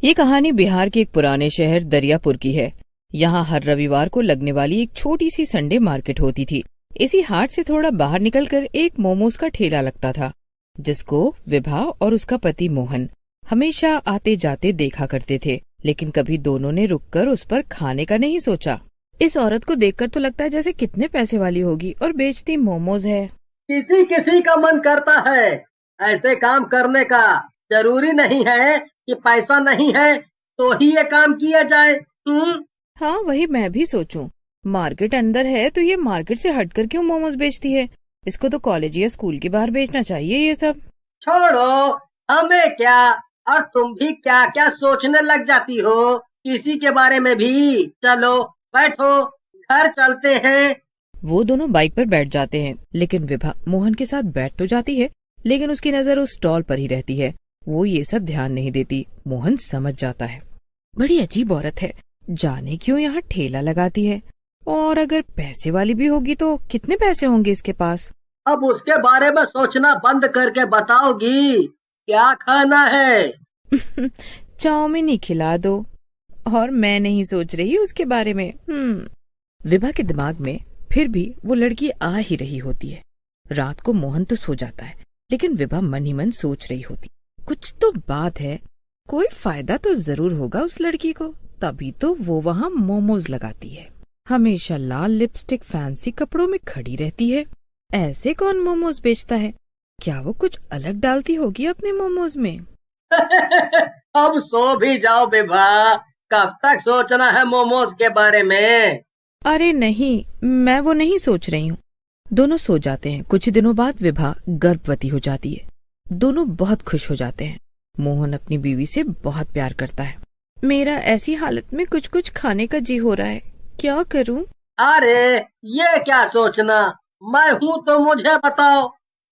ये कहानी बिहार के एक पुराने शहर दरियापुर की है। यहाँ हर रविवार को लगने वाली एक छोटी सी संडे मार्केट होती थी। इसी हाट से थोड़ा बाहर निकलकर एक मोमोज का ठेला लगता था, जिसको विभा और उसका पति मोहन हमेशा आते जाते देखा करते थे। लेकिन कभी दोनों ने रुककर उस पर खाने का नहीं सोचा। इस औरत को देखकर तो लगता है जैसे कितने पैसे वाली होगी और बेचती मोमोज है। किसी किसी का मन करता है ऐसे काम करने का। जरूरी नहीं है कि पैसा नहीं है तो ही ये काम किया जाए। हाँ, वही मैं भी सोचूं। मार्केट अंदर है तो ये मार्केट से हटकर क्यों मोमोज बेचती है? इसको तो कॉलेज या स्कूल के बाहर बेचना चाहिए ये सब। छोड़ो, हमें क्या। और तुम भी क्या क्या सोचने लग जाती हो किसी के बारे में भी। चलो बैठो, घर चलते हैं। वो दोनों बाइक पर बैठ जाते हैं, लेकिन विभा मोहन के साथ बैठ तो जाती है, लेकिन उसकी नजर उस स्टॉल पर ही रहती है। वो ये सब ध्यान नहीं देती। मोहन समझ जाता है, बड़ी अजीब औरत है, जाने क्यों यहाँ ठेला लगाती है। और अगर पैसे वाली भी होगी तो कितने पैसे होंगे इसके पास? अब उसके बारे में सोचना बंद करके बताओगी क्या खाना है? चाउमीन ही खिला दो। और मैं नहीं सोच रही उसके बारे में। विभा के दिमाग में फिर भी वो लड़की आ ही रही होती है। रात को मोहन तो सो जाता है, लेकिन विभा मन ही मन सोच रही होती, कुछ तो बात है, कोई फायदा तो जरूर होगा उस लड़की को, तभी तो वो वहाँ मोमोज लगाती है। हमेशा लाल लिपस्टिक फैंसी कपड़ों में खड़ी रहती है। ऐसे कौन मोमोज बेचता है? क्या वो कुछ अलग डालती होगी अपने मोमोज में? अब सो भी जाओ विभा, कब तक सोचना है मोमोज के बारे में? अरे नहीं, मैं वो नहीं सोच रही हूँ। दोनों सो जाते हैं। कुछ दिनों बाद विभा गर्भवती हो जाती है। दोनों बहुत खुश हो जाते हैं। मोहन अपनी बीवी से बहुत प्यार करता है। मेरा ऐसी हालत में कुछ कुछ खाने का जी हो रहा है, क्या करूं? अरे ये क्या सोचना, मैं हूँ तो मुझे बताओ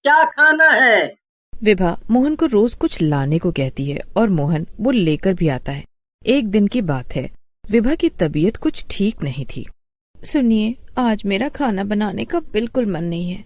क्या खाना है। विभा मोहन को रोज कुछ लाने को कहती है और मोहन वो लेकर भी आता है। एक दिन की बात है, विभा की तबीयत कुछ ठीक नहीं थी। सुनिए, आज मेरा खाना बनाने का बिल्कुल मन नहीं है।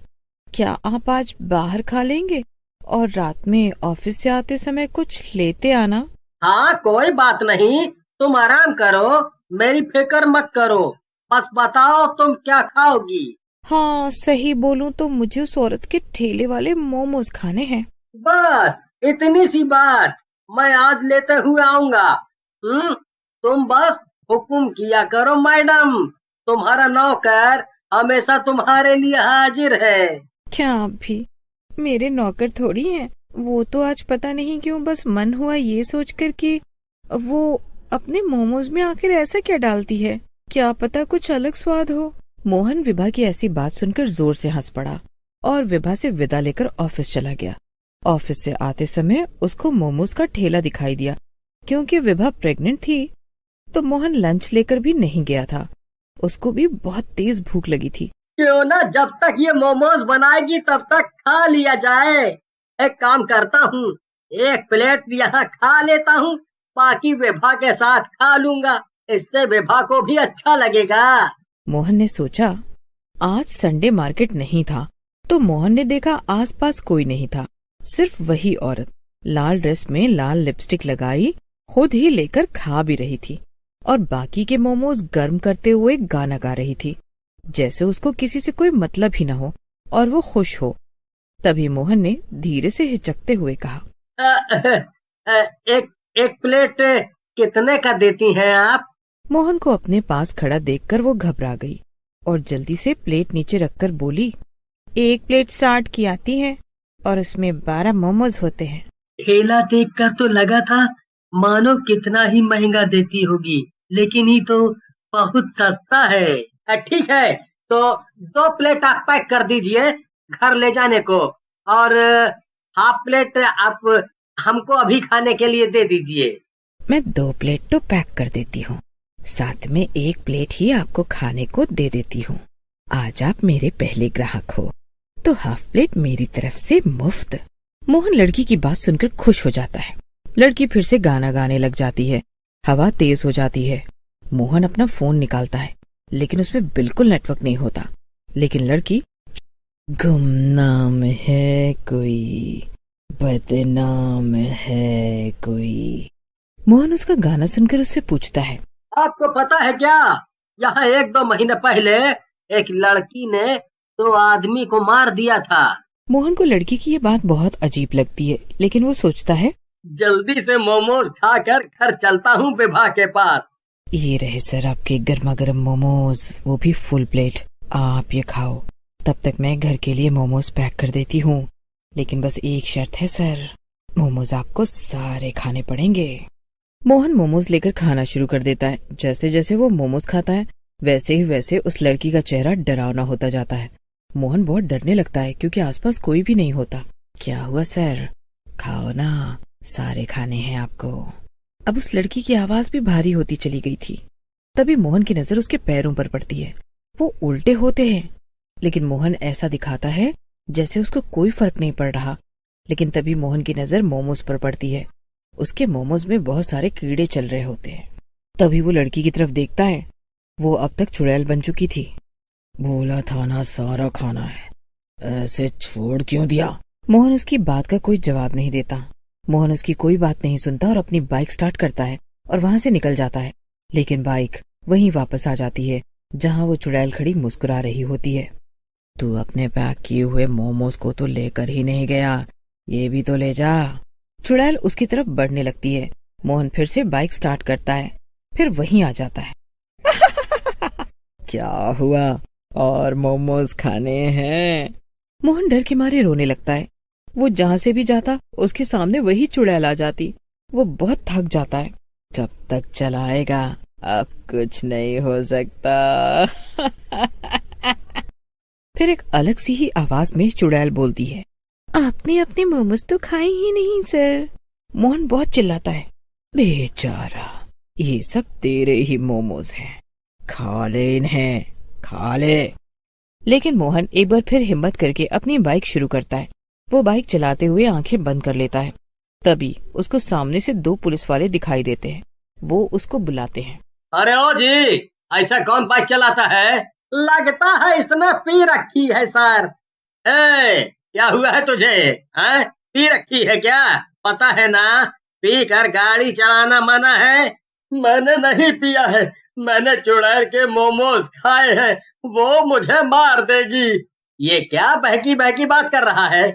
क्या आप आज बाहर खा लेंगे और रात में ऑफिस से आते समय कुछ लेते आना? हाँ कोई बात नहीं, तुम आराम करो, मेरी फिक्र मत करो, बस बताओ तुम क्या खाओगी। हाँ, सही बोलूं तो मुझे उस औरत के ठेले वाले मोमोज खाने हैं। बस इतनी सी बात, मैं आज लेते हुए आऊंगा। तुम बस हुक्म किया करो मैडम, तुम्हारा नौकर हमेशा तुम्हारे लिए हाजिर है। क्या आप भी मेरे नौकर थोड़ी हैं? वो तो आज पता नहीं क्यों बस मन हुआ ये सोचकर कि वो अपने मोमोज में आखिर ऐसा क्या डालती है, क्या पता कुछ अलग स्वाद हो। मोहन विभा की ऐसी बात सुनकर जोर से हंस पड़ा और विभा से विदा लेकर ऑफिस चला गया। ऑफिस से आते समय उसको मोमोज का ठेला दिखाई दिया। क्योंकि विभा प्रेग्नेंट थी तो मोहन लंच लेकर भी नहीं गया था। उसको भी बहुत तेज भूख लगी थी। क्यों ना जब तक ये मोमोज बनाएगी तब तक खा लिया जाए। एक काम करता हूँ, एक प्लेट यहाँ खा लेता हूँ, बाकी विभा के साथ खा लूंगा, इससे विभा को भी अच्छा लगेगा। मोहन ने सोचा, आज संडे मार्केट नहीं था तो मोहन ने देखा आसपास कोई नहीं था, सिर्फ वही औरत लाल ड्रेस में लाल लिपस्टिक लगाई खुद ही लेकर खा भी रही थी और बाकी के मोमोज गर्म करते हुए गाना गा रही थी, जैसे उसको किसी से कोई मतलब ही न हो और वो खुश हो। तभी मोहन ने धीरे से हिचकते हुए कहा, एक प्लेट कितने का देती हैं आप? मोहन को अपने पास खड़ा देखकर वो घबरा गई और जल्दी से प्लेट नीचे रखकर बोली, 1 प्लेट 60 की आती है और उसमें 12 मोमोज होते हैं। ठेला देखकर तो लगा था मानो कितना ही महंगा देती होगी, लेकिन ये तो बहुत सस्ता है। ठीक है, तो 2 प्लेट आप पैक कर दीजिए घर ले जाने को, और हाफ प्लेट आप हमको अभी खाने के लिए दे दीजिए। मैं 2 प्लेट तो पैक कर देती हूँ, साथ में 1 प्लेट ही आपको खाने को दे देती हूँ। आज आप मेरे पहले ग्राहक हो तो हाफ प्लेट मेरी तरफ से मुफ्त। मोहन लड़की की बात सुनकर खुश हो जाता है। लड़की फिर से गाना गाने लग जाती है। हवा तेज हो जाती है। मोहन अपना फोन निकालता है, लेकिन उसमें बिल्कुल नेटवर्क नहीं होता। लेकिन लड़की, गुमनाम है कोई, बदनाम है कोई, मोहन उसका गाना सुनकर उससे पूछता है, आपको पता है क्या, यहाँ 1-2 महीने पहले एक लड़की ने 2 आदमी को मार दिया था। मोहन को लड़की की ये बात बहुत अजीब लगती है, लेकिन वो सोचता है, जल्दी से मोमोज खाकर घर चलता हूँ विभा के पास। ये रहे सर आपके गर्मा गर्म मोमोज, वो भी फुल प्लेट। आप ये खाओ, तब तक मैं घर के लिए मोमोज पैक कर देती हूँ। लेकिन बस एक शर्त है सर, मोमोज आपको सारे खाने पड़ेंगे। मोहन मोमोज लेकर खाना शुरू कर देता है। जैसे जैसे वो मोमोज खाता है वैसे ही वैसे उस लड़की का चेहरा डरावना होता जाता है। मोहन बहुत डरने लगता है क्योंकि आसपास कोई भी नहीं होता। क्या हुआ सर, खाओ ना, सारे खाने हैं आपको। अब उस लड़की की आवाज भी भारी होती चली गई थी। तभी मोहन की नजर उसके पैरों पर पड़ती है। वो उल्टे होते हैं, लेकिन मोहन ऐसा दिखाता है जैसे उसको कोई फर्क नहीं पड़ रहा। लेकिन तभी मोहन की नजर मोमोज पर पड़ती है। उसके मोमोज में बहुत सारे कीड़े चल रहे होते हैं। तभी वो लड़की की तरफ देखता है। वो अब तक चुड़ैल बन चुकी थी। बोला था ना सारा खाना है, ऐसे छोड़ क्यों दिया? मोहन उसकी बात का कोई जवाब नहीं देता। मोहन उसकी कोई बात नहीं सुनता और अपनी बाइक स्टार्ट करता है और वहाँ से निकल जाता है। लेकिन बाइक वहीं वापस आ जाती है जहाँ वो चुड़ैल खड़ी मुस्कुरा रही होती है। तू अपने पैक किए हुए मोमोज को तो लेकर ही नहीं गया, ये भी तो ले जा। चुड़ैल उसकी तरफ बढ़ने लगती है। मोहन फिर से बाइक स्टार्ट करता है, फिर वहीं आ जाता है। क्या हुआ, और मोमोज खाने हैं? मोहन डर के मारे रोने लगता है। वो जहाँ से भी जाता उसके सामने वही चुड़ैल आ जाती। वो बहुत थक जाता है। कब तक चलाएगा, अब कुछ नहीं हो सकता। फिर एक अलग सी ही आवाज में चुड़ैल बोलती है, आपने अपने मोमोज तो खाए ही नहीं सर। मोहन बहुत चिल्लाता है, बेचारा, ये सब तेरे ही मोमोज हैं, खा ले इन्हें, खा ले। लेकिन मोहन एक बार फिर हिम्मत करके अपनी बाइक शुरू करता है। वो बाइक चलाते हुए आंखें बंद कर लेता है। तभी उसको सामने से 2 पुलिस वाले दिखाई देते हैं। वो उसको बुलाते हैं। अरे ओ जी, ऐसा कौन बाइक चलाता है? लगता है इसने पी रखी है सर। क्या हुआ है तुझे? पी रखी है क्या? पता है ना, पी कर गाड़ी चलाना मना है। मैंने नहीं पिया है, मैंने चुड़ैल के मोमोज खाए हैं, वो मुझे मार देगी। ये क्या बहकी बहकी बात कर रहा है?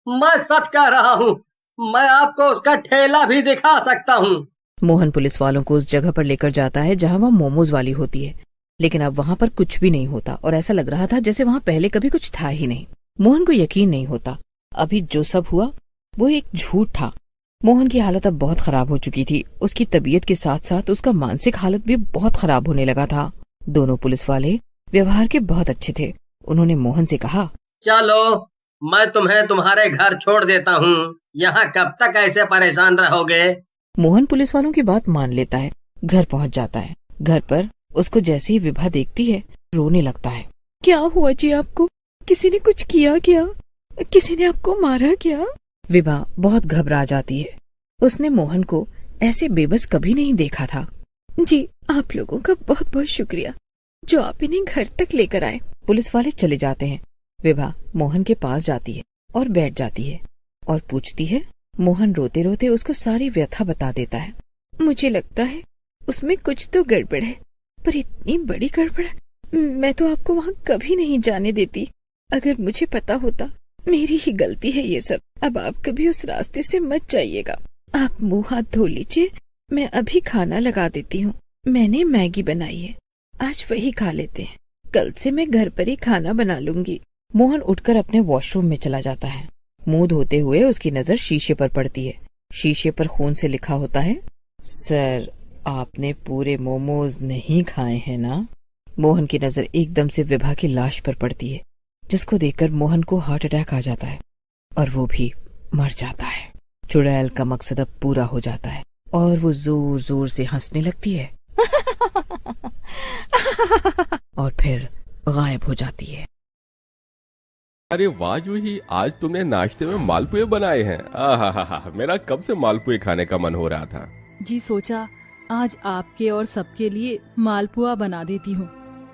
मैं सच कह रहा हूँ, मैं आपको उसका ठेला भी दिखा सकता हूँ। मोहन पुलिस वालों को उस जगह पर लेकर जाता है जहाँ वह मोमोज वाली होती है। लेकिन अब वहाँ पर कुछ भी नहीं होता और ऐसा लग रहा था जैसे वहाँ पहले कभी कुछ था ही नहीं। मोहन को यकीन नहीं होता अभी जो सब हुआ वो एक झूठ था। मोहन की हालत अब बहुत खराब हो चुकी थी। उसकी तबीयत के साथ साथ उसका मानसिक हालत भी बहुत खराब होने लगा था। दोनों पुलिस वाले व्यवहार के बहुत अच्छे थे। उन्होंने मोहन से कहा, चलो मैं तुम्हें तुम्हारे घर छोड़ देता हूँ, यहाँ कब तक ऐसे परेशान रहोगे? मोहन पुलिस वालों की बात मान लेता है, घर पहुँच जाता है। घर पर उसको जैसे ही विभा देखती है रोने लगता है। क्या हुआ जी आपको? किसी ने कुछ किया क्या? किसी ने आपको मारा क्या? विभा बहुत घबरा जाती है। उसने मोहन को ऐसे बेबस कभी नहीं देखा था। जी आप लोगों का बहुत बहुत शुक्रिया जो आप इन्हें घर तक लेकर आए। पुलिस वाले चले जाते हैं। विभा मोहन के पास जाती है और बैठ जाती है और पूछती है। मोहन रोते रोते उसको सारी व्यथा बता देता है। मुझे लगता है उसमें कुछ तो गड़बड़ है, पर इतनी बड़ी गड़बड़ मैं तो आपको वहाँ कभी नहीं जाने देती। अगर मुझे पता होता, मेरी ही गलती है ये सब। अब आप कभी उस रास्ते से मत जाइएगा। आप मुंह हाथ धो लीजिए, मैं अभी खाना लगा देती हूँ। मैंने मैगी बनाई है, आज वही खा लेते हैं। कल से मैं घर पर ही खाना बना लूंगी। मोहन उठकर अपने वॉशरूम में चला जाता है। मुंह धोते हुए उसकी नजर शीशे पर पड़ती है। शीशे पर खून से लिखा होता है, सर आपने पूरे मोमोज नहीं खाए हैं ना? मोहन की नजर एकदम से विभा की लाश पर पड़ती है, जिसको देखकर मोहन को हार्ट अटैक आ जाता है और वो भी मर जाता है। चुड़ैल का मकसद अब पूरा हो जाता है और वो जोर जोर से हंसने लगती है और फिर गायब हो जाती है। अरे वाह जूही, आज तुमने नाश्ते में मालपुए बनाए हैं। आहा, मेरा कब से मालपुए खाने का मन हो रहा था। जी सोचा आज आपके और सबके लिए मालपुआ बना देती हूँ।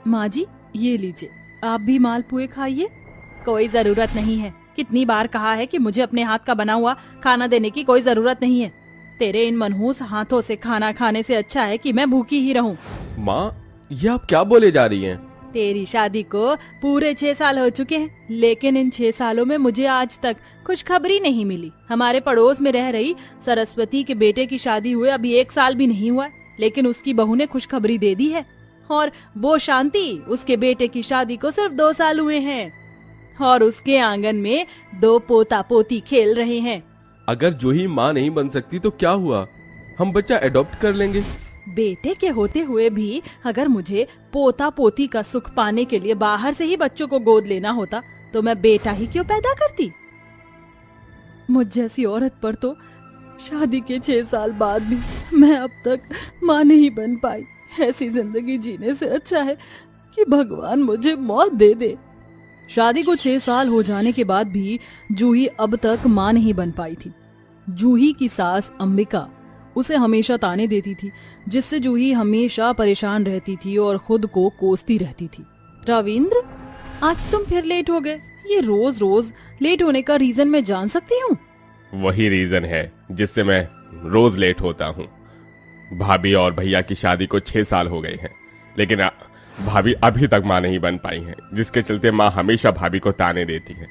माँ जी ये लीजिए, आप भी मालपुए खाइए। कोई जरूरत नहीं है, कितनी बार कहा है कि मुझे अपने हाथ का बना हुआ खाना देने की कोई जरूरत नहीं है। तेरे इन मनहूस हाथों से खाना खाने से अच्छा है कि मैं भूखी ही रहूं। माँ, ये आप क्या बोले जा रही हैं? तेरी शादी को पूरे 6 साल हो चुके हैं, लेकिन इन 6 सालों में मुझे आज तक खुशखबरी नहीं मिली। हमारे पड़ोस में रह रही सरस्वती के बेटे की शादी हुए अभी 1 साल भी नहीं हुआ है, लेकिन उसकी बहू ने खुशखबरी दे दी है। और वो शांति, उसके बेटे की शादी को सिर्फ 2 साल हुए हैं और उसके आंगन में 2 पोता पोती खेल रहे हैं। अगर जूही माँ नहीं बन सकती तो क्या हुआ, हम बच्चा अडॉप्ट कर लेंगे। बेटे के होते हुए भी अगर मुझे पोता पोती का सुख पाने के लिए बाहर से ही बच्चों को गोद लेना होता तो मैं बेटा ही क्यों पैदा करती। मुझ जैसी औरत पर तो शादी के 6 साल बाद भी मैं अब तक माँ नहीं बन पाई। ऐसी जिंदगी जीने से अच्छा है कि भगवान मुझे मौत दे दे। शादी को 6 साल हो जाने के बाद भी जूही अब तक माँ नहीं बन पाई थी। जूही की सास अंबिका उसे हमेशा ताने देती थी, जिससे जूही हमेशा परेशान रहती थी और खुद को कोसती रहती थी। रविंद्र, आज तुम फिर लेट हो गए। ये रोज रोज लेट होने का रीजन मैं जान सकती हूँ? वही रीजन है जिससे मैं रोज लेट होता हूँ। भाभी और भैया की शादी को 6 साल हो गए हैं, लेकिन भाभी अभी तक माँ नहीं बन पाई हैं, जिसके चलते माँ हमेशा भाभी को ताने देती है।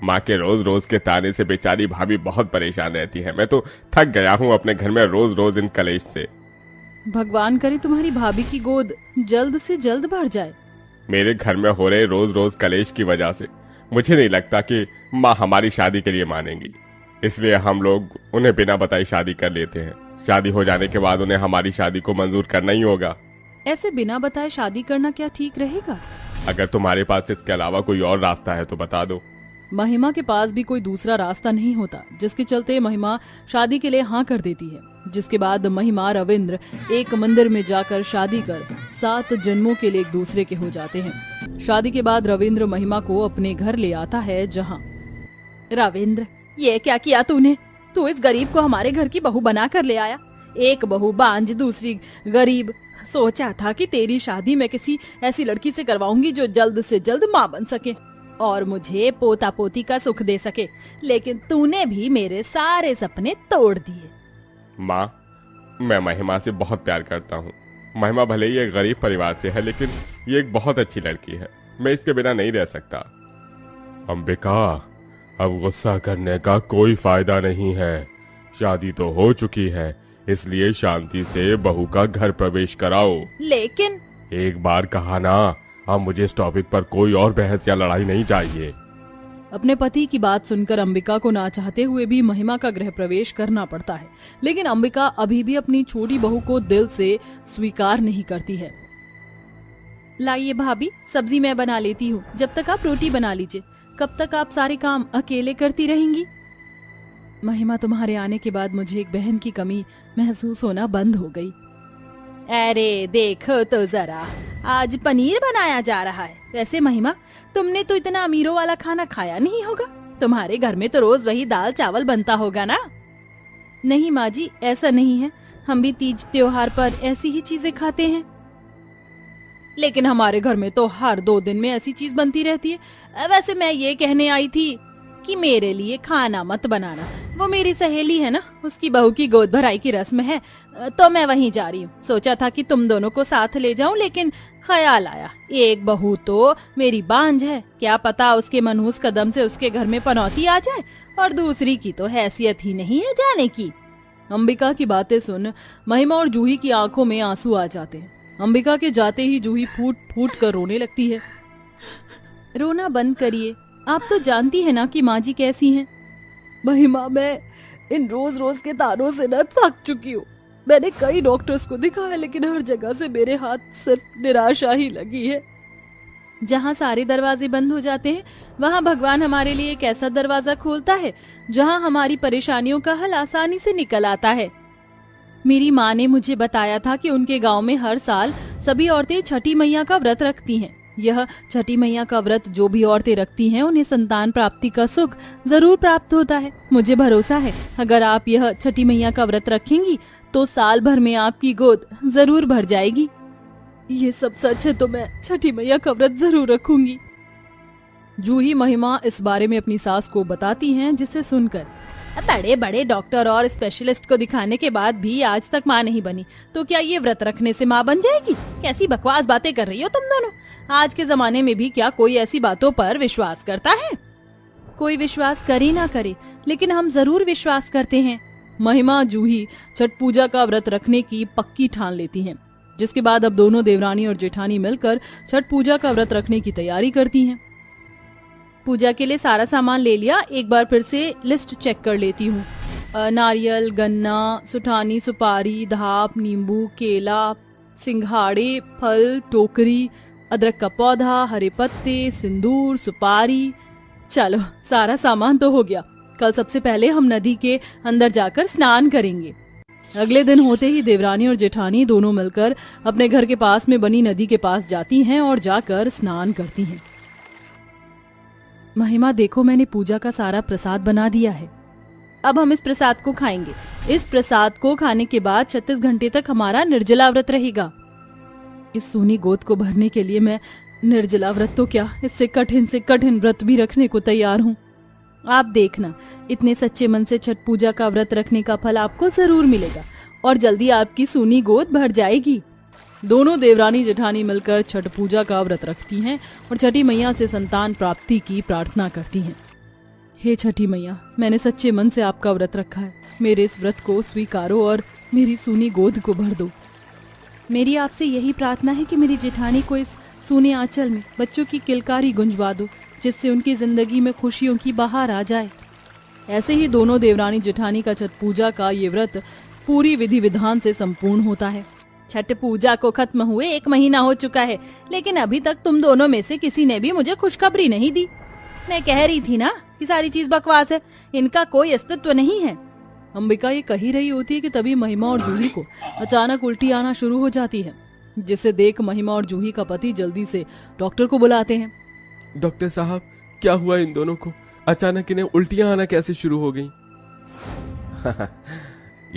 माँ के रोज रोज के ताने से बेचारी भाभी बहुत परेशान रहती है। मैं तो थक गया हूँ अपने घर में रोज रोज इन कलेश से। भगवान करे तुम्हारी भाभी की गोद जल्द से जल्द भर जाए। मेरे घर में हो रहे रोज रोज कलेश की वजह से मुझे नहीं लगता कि माँ हमारी शादी के लिए मानेंगी, इसलिए हम लोग उन्हें बिना बताए शादी कर लेते हैं। शादी हो जाने के बाद उन्हें हमारी शादी को मंजूर करना ही होगा। ऐसे बिना बताए शादी करना क्या ठीक रहेगा? अगर तुम्हारे पास इसके अलावा कोई और रास्ता है तो बता दो। महिमा के पास भी कोई दूसरा रास्ता नहीं होता, जिसके चलते महिमा शादी के लिए हाँ कर देती है। जिसके बाद महिमा रविंद्र एक मंदिर में जाकर शादी कर 7 जन्मों के लिए एक दूसरे के हो जाते हैं। शादी के बाद रविंद्र महिमा को अपने घर ले आता है, जहाँ रविंद्र, ये क्या किया तूने? तू इस गरीब को हमारे घर की बहू बना कर ले आया। एक बहू बांझ, दूसरी गरीब। सोचा था कि तेरी शादी मैं किसी ऐसी लड़की से करवाऊंगी जो जल्द से जल्द माँ बन सके और मुझे पोता पोती का सुख दे सके, लेकिन तूने भी मेरे सारे सपने तोड़ दिए। माँ, मैं महिमा से बहुत प्यार करता हूँ। महिमा भले ही एक गरीब परिवार से है, लेकिन ये एक बहुत अच्छी लड़की है। मैं इसके बिना नहीं रह सकता। अंबिका, अब गुस्सा करने का कोई फायदा नहीं है। शादी तो हो चुकी है, इसलिए शांति से बहू का घर प्रवेश कराओ। लेकिन एक बार कहा ना, अब मुझे इस टॉपिक पर कोई और बहस या लड़ाई नहीं चाहिए। अपने पति की बात सुनकर अंबिका को ना चाहते हुए भी महिमा का गृह प्रवेश करना पड़ता है, लेकिन अंबिका अभी भी अपनी छोटी बहू को दिल से स्वीकार नहीं करती है। लाइए भाभी, सब्जी मैं बना लेती हूँ, जब तक आप रोटी बना लीजिए। कब तक आप सारे काम अकेले करती रहेंगी? महिमा, तुम्हारे आने के बाद मुझे एक बहन की कमी महसूस होना बंद हो गई। अरे देखो तो जरा, आज पनीर बनाया जा रहा है। वैसे महिमा, तुमने तो इतना अमीरों वाला खाना खाया नहीं होगा। तुम्हारे घर में तो रोज वही दाल चावल बनता होगा ना? नहीं माँ जी, ऐसा नहीं है। हम भी तीज त्योहार पर ऐसी ही चीजें खाते हैं। लेकिन हमारे घर में तो हर 2 दिन में ऐसी चीज बनती रहती है। वैसे मैं ये कहने आई थी कि मेरे लिए खाना मत बनाना। वो मेरी सहेली है ना, उसकी बहू की गोद भराई की रस्म है, तो मैं वहीं जा रही हूँ। सोचा था कि तुम दोनों को साथ ले जाऊं, लेकिन ख्याल आया एक बहू तो मेरी बांझ है, क्या पता उसके मनहूस कदम से उसके घर में पनौती आ जाए, और दूसरी की तो हैसियत ही नहीं है जाने की। अंबिका की बातें सुन महिमा और जूही की आंखों में आंसू आ जाते हैं। अंबिका के जाते ही जूही फूट फूट कर रोने लगती है। रोना बंद करिए, आप तो जानती है ना कि माँ जी कैसी हैं। महिमा, मैं इन रोज रोज के तानों से न थक चुकी हूँ। मैंने कई डॉक्टर्स को दिखाया, लेकिन हर जगह से मेरे हाथ सिर्फ निराशा ही लगी है। जहाँ सारे दरवाजे बंद हो जाते हैं, वहाँ भगवान हमारे लिए एक ऐसा दरवाजा खोलता है जहाँ हमारी परेशानियों का हल आसानी से निकल आता है। मेरी माँ ने मुझे बताया था कि उनके गांव में हर साल सभी औरतें छठी मैया का व्रत रखती हैं। यह छठी मैया का व्रत जो भी औरतें रखती हैं, उन्हें संतान प्राप्ति का सुख जरूर प्राप्त होता है। मुझे भरोसा है, अगर आप यह छठी मैया का व्रत रखेंगी तो साल भर में आपकी गोद जरूर भर जाएगी। ये सब सच है तो मैं छठी मैया का व्रत जरूर रखूंगी। जूही महिमा इस बारे में अपनी सास को बताती हैं, जिसे सुनकर बड़े बड़े डॉक्टर और स्पेशलिस्ट को दिखाने के बाद भी आज तक माँ नहीं बनी, तो क्या ये व्रत रखने से माँ बन जाएगी? कैसी बकवास बातें कर रही हो तुम दोनों। आज के जमाने में भी क्या कोई ऐसी बातों पर विश्वास करता है? कोई विश्वास करे ना करे, लेकिन हम जरूर विश्वास करते हैं। महिमा जूही छठ पूजा का व्रत रखने की पक्की ठान लेती हैं, जिसके बाद अब दोनों देवरानी और जेठानी मिलकर छठ पूजा का व्रत रखने की तैयारी करती हैं। पूजा के लिए सारा सामान ले लिया, एक बार फिर से लिस्ट चेक कर लेती हूँ। नारियल, गन्ना, सुठानी, सुपारी, धाप, नींबू, केला, सिंघाड़े, फल, टोकरी, अदरक का पौधा, हरे पत्ते, सिंदूर, सुपारी। चलो सारा सामान तो हो गया। कल सबसे पहले हम नदी के अंदर जाकर स्नान करेंगे। अगले दिन होते ही देवरानी और जेठानी दोनों मिलकर अपने घर के पास में बनी नदी के पास जाती हैं और जाकर स्नान करती हैं। महिमा देखो, मैंने पूजा का सारा प्रसाद बना दिया है। अब हम इस प्रसाद को खाएंगे। इस प्रसाद को खाने के बाद 36 घंटे तक हमारा निर्जला व्रत रहेगा। इस सूनी गोद को भरने के लिए मैं निर्जला व्रत तो क्या, इससे कठिन व्रत भी रखने को तैयार हूँ। आप देखना, इतने सच्चे मन से छठ पूजा का व्रत रखने का फल आपको जरूर मिलेगा और जल्दी आपकी सूनी गोद भर जाएगी। दोनों देवरानी जेठानी मिलकर छठ पूजा का व्रत रखती हैं और छठी मैया से संतान प्राप्ति की प्रार्थना करती हैं। हे छठी मैया, मैंने सच्चे मन से आपका व्रत रखा है। मेरे इस व्रत को स्वीकारो और मेरी सूनी गोद को भर दो। मेरी आपसे यही प्रार्थना है कि मेरी जेठानी को इस सूने आंचल में बच्चों की किलकारी गुंजवा दो, जिससे उनकी जिंदगी में खुशियों की बहार आ जाए। ऐसे ही दोनों देवरानी जेठानी का छठ पूजा का ये व्रत पूरी विधि विधान से संपूर्ण होता है। छठ पूजा को खत्म हुए 1 महीना हो चुका है, लेकिन अभी तक तुम दोनों में से किसी ने भी मुझे खुशखबरी नहीं दी। मैं कह रही थी ना कि सारी चीज बकवास है, इनका कोई अस्तित्व नहीं है। अंबिका ये कही रही होती है कि तभी महिमा और जूही को अचानक उल्टी आना शुरू हो जाती है, जिसे देख महिमा और जूही का पति जल्दी से डॉक्टर को बुलाते हैं। डॉक्टर साहब, क्या हुआ इन दोनों को? अचानक इन्हें उल्टियां आना कैसे शुरू हो गई?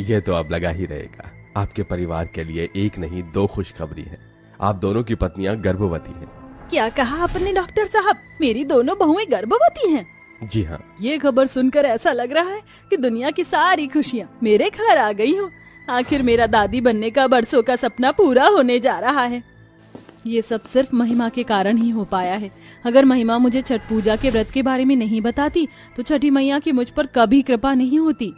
यह तो अब लगा ही रहेगा। आपके परिवार के लिए 1 नहीं 2 खुशखबरी है। आप दोनों की पत्नियां गर्भवती हैं। क्या कहा आपने डॉक्टर साहब? मेरी दोनों बहुएं गर्भवती हैं? जी हाँ। ये खबर सुनकर ऐसा लग रहा है कि दुनिया की सारी खुशियाँ मेरे घर आ गई हो। आखिर मेरा दादी बनने का बरसों का सपना पूरा होने जा रहा है। ये सब सिर्फ महिमा के कारण ही हो पाया है। अगर महिमा मुझे छठ पूजा के व्रत के बारे में नहीं बताती तो छठी मैया की मुझ पर कभी कृपा नहीं होती।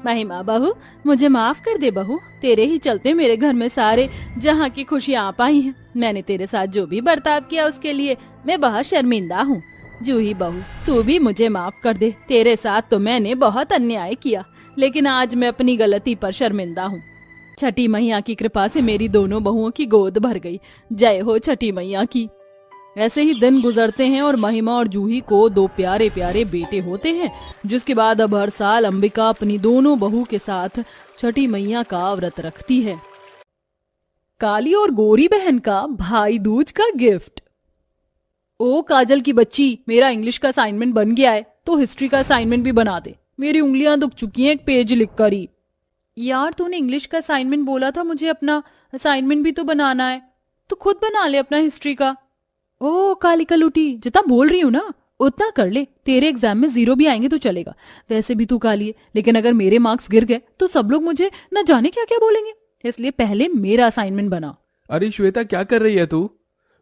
महिमा बहू, मुझे माफ कर दे बहू, तेरे ही चलते मेरे घर में सारे जहाँ की खुशियाँ आ पाई हैं। मैंने तेरे साथ जो भी बर्ताव किया उसके लिए मैं बहुत शर्मिंदा हूँ। जूही बहू, तू भी मुझे माफ कर दे। तेरे साथ तो मैंने बहुत अन्याय किया, लेकिन आज मैं अपनी गलती पर शर्मिंदा हूँ। छठी मैया की कृपा से मेरी दोनों बहुओं की गोद भर गई। जय हो छठी मैया की। ऐसे ही दिन गुजरते हैं और महिमा और जूही को 2 प्यारे प्यारे बेटे होते हैं, जिसके बाद अब हर साल अंबिका अपनी दोनों बहू के साथ छठी मैया का व्रत रखती है। काली और गोरी बहन का भाई दूज का गिफ्ट। ओ काजल की बच्ची, मेरा इंग्लिश का असाइनमेंट बन गया है, तो हिस्ट्री का असाइनमेंट भी बना दे। मेरी उंगलियां दुख चुकी हैं 1 पेज लिख कर ही। यार, तूने इंग्लिश का असाइनमेंट बोला था, मुझे अपना असाइनमेंट भी तो बनाना है। तो खुद बना ले अपना हिस्ट्री का। ओ काली कलूटी, जितना बोल रही हूँ ना उतना कर ले। तेरे एग्जाम में 0 भी आएंगे तो चलेगा। वैसे भी तू काली है, लेकिन अगर मेरे मार्क्स गिर गए तो सब लोग मुझे न जाने क्या क्या बोलेंगे। इसलिए पहले मेरा असाइनमेंट बना। अरे श्वेता, क्या कर रही है तू?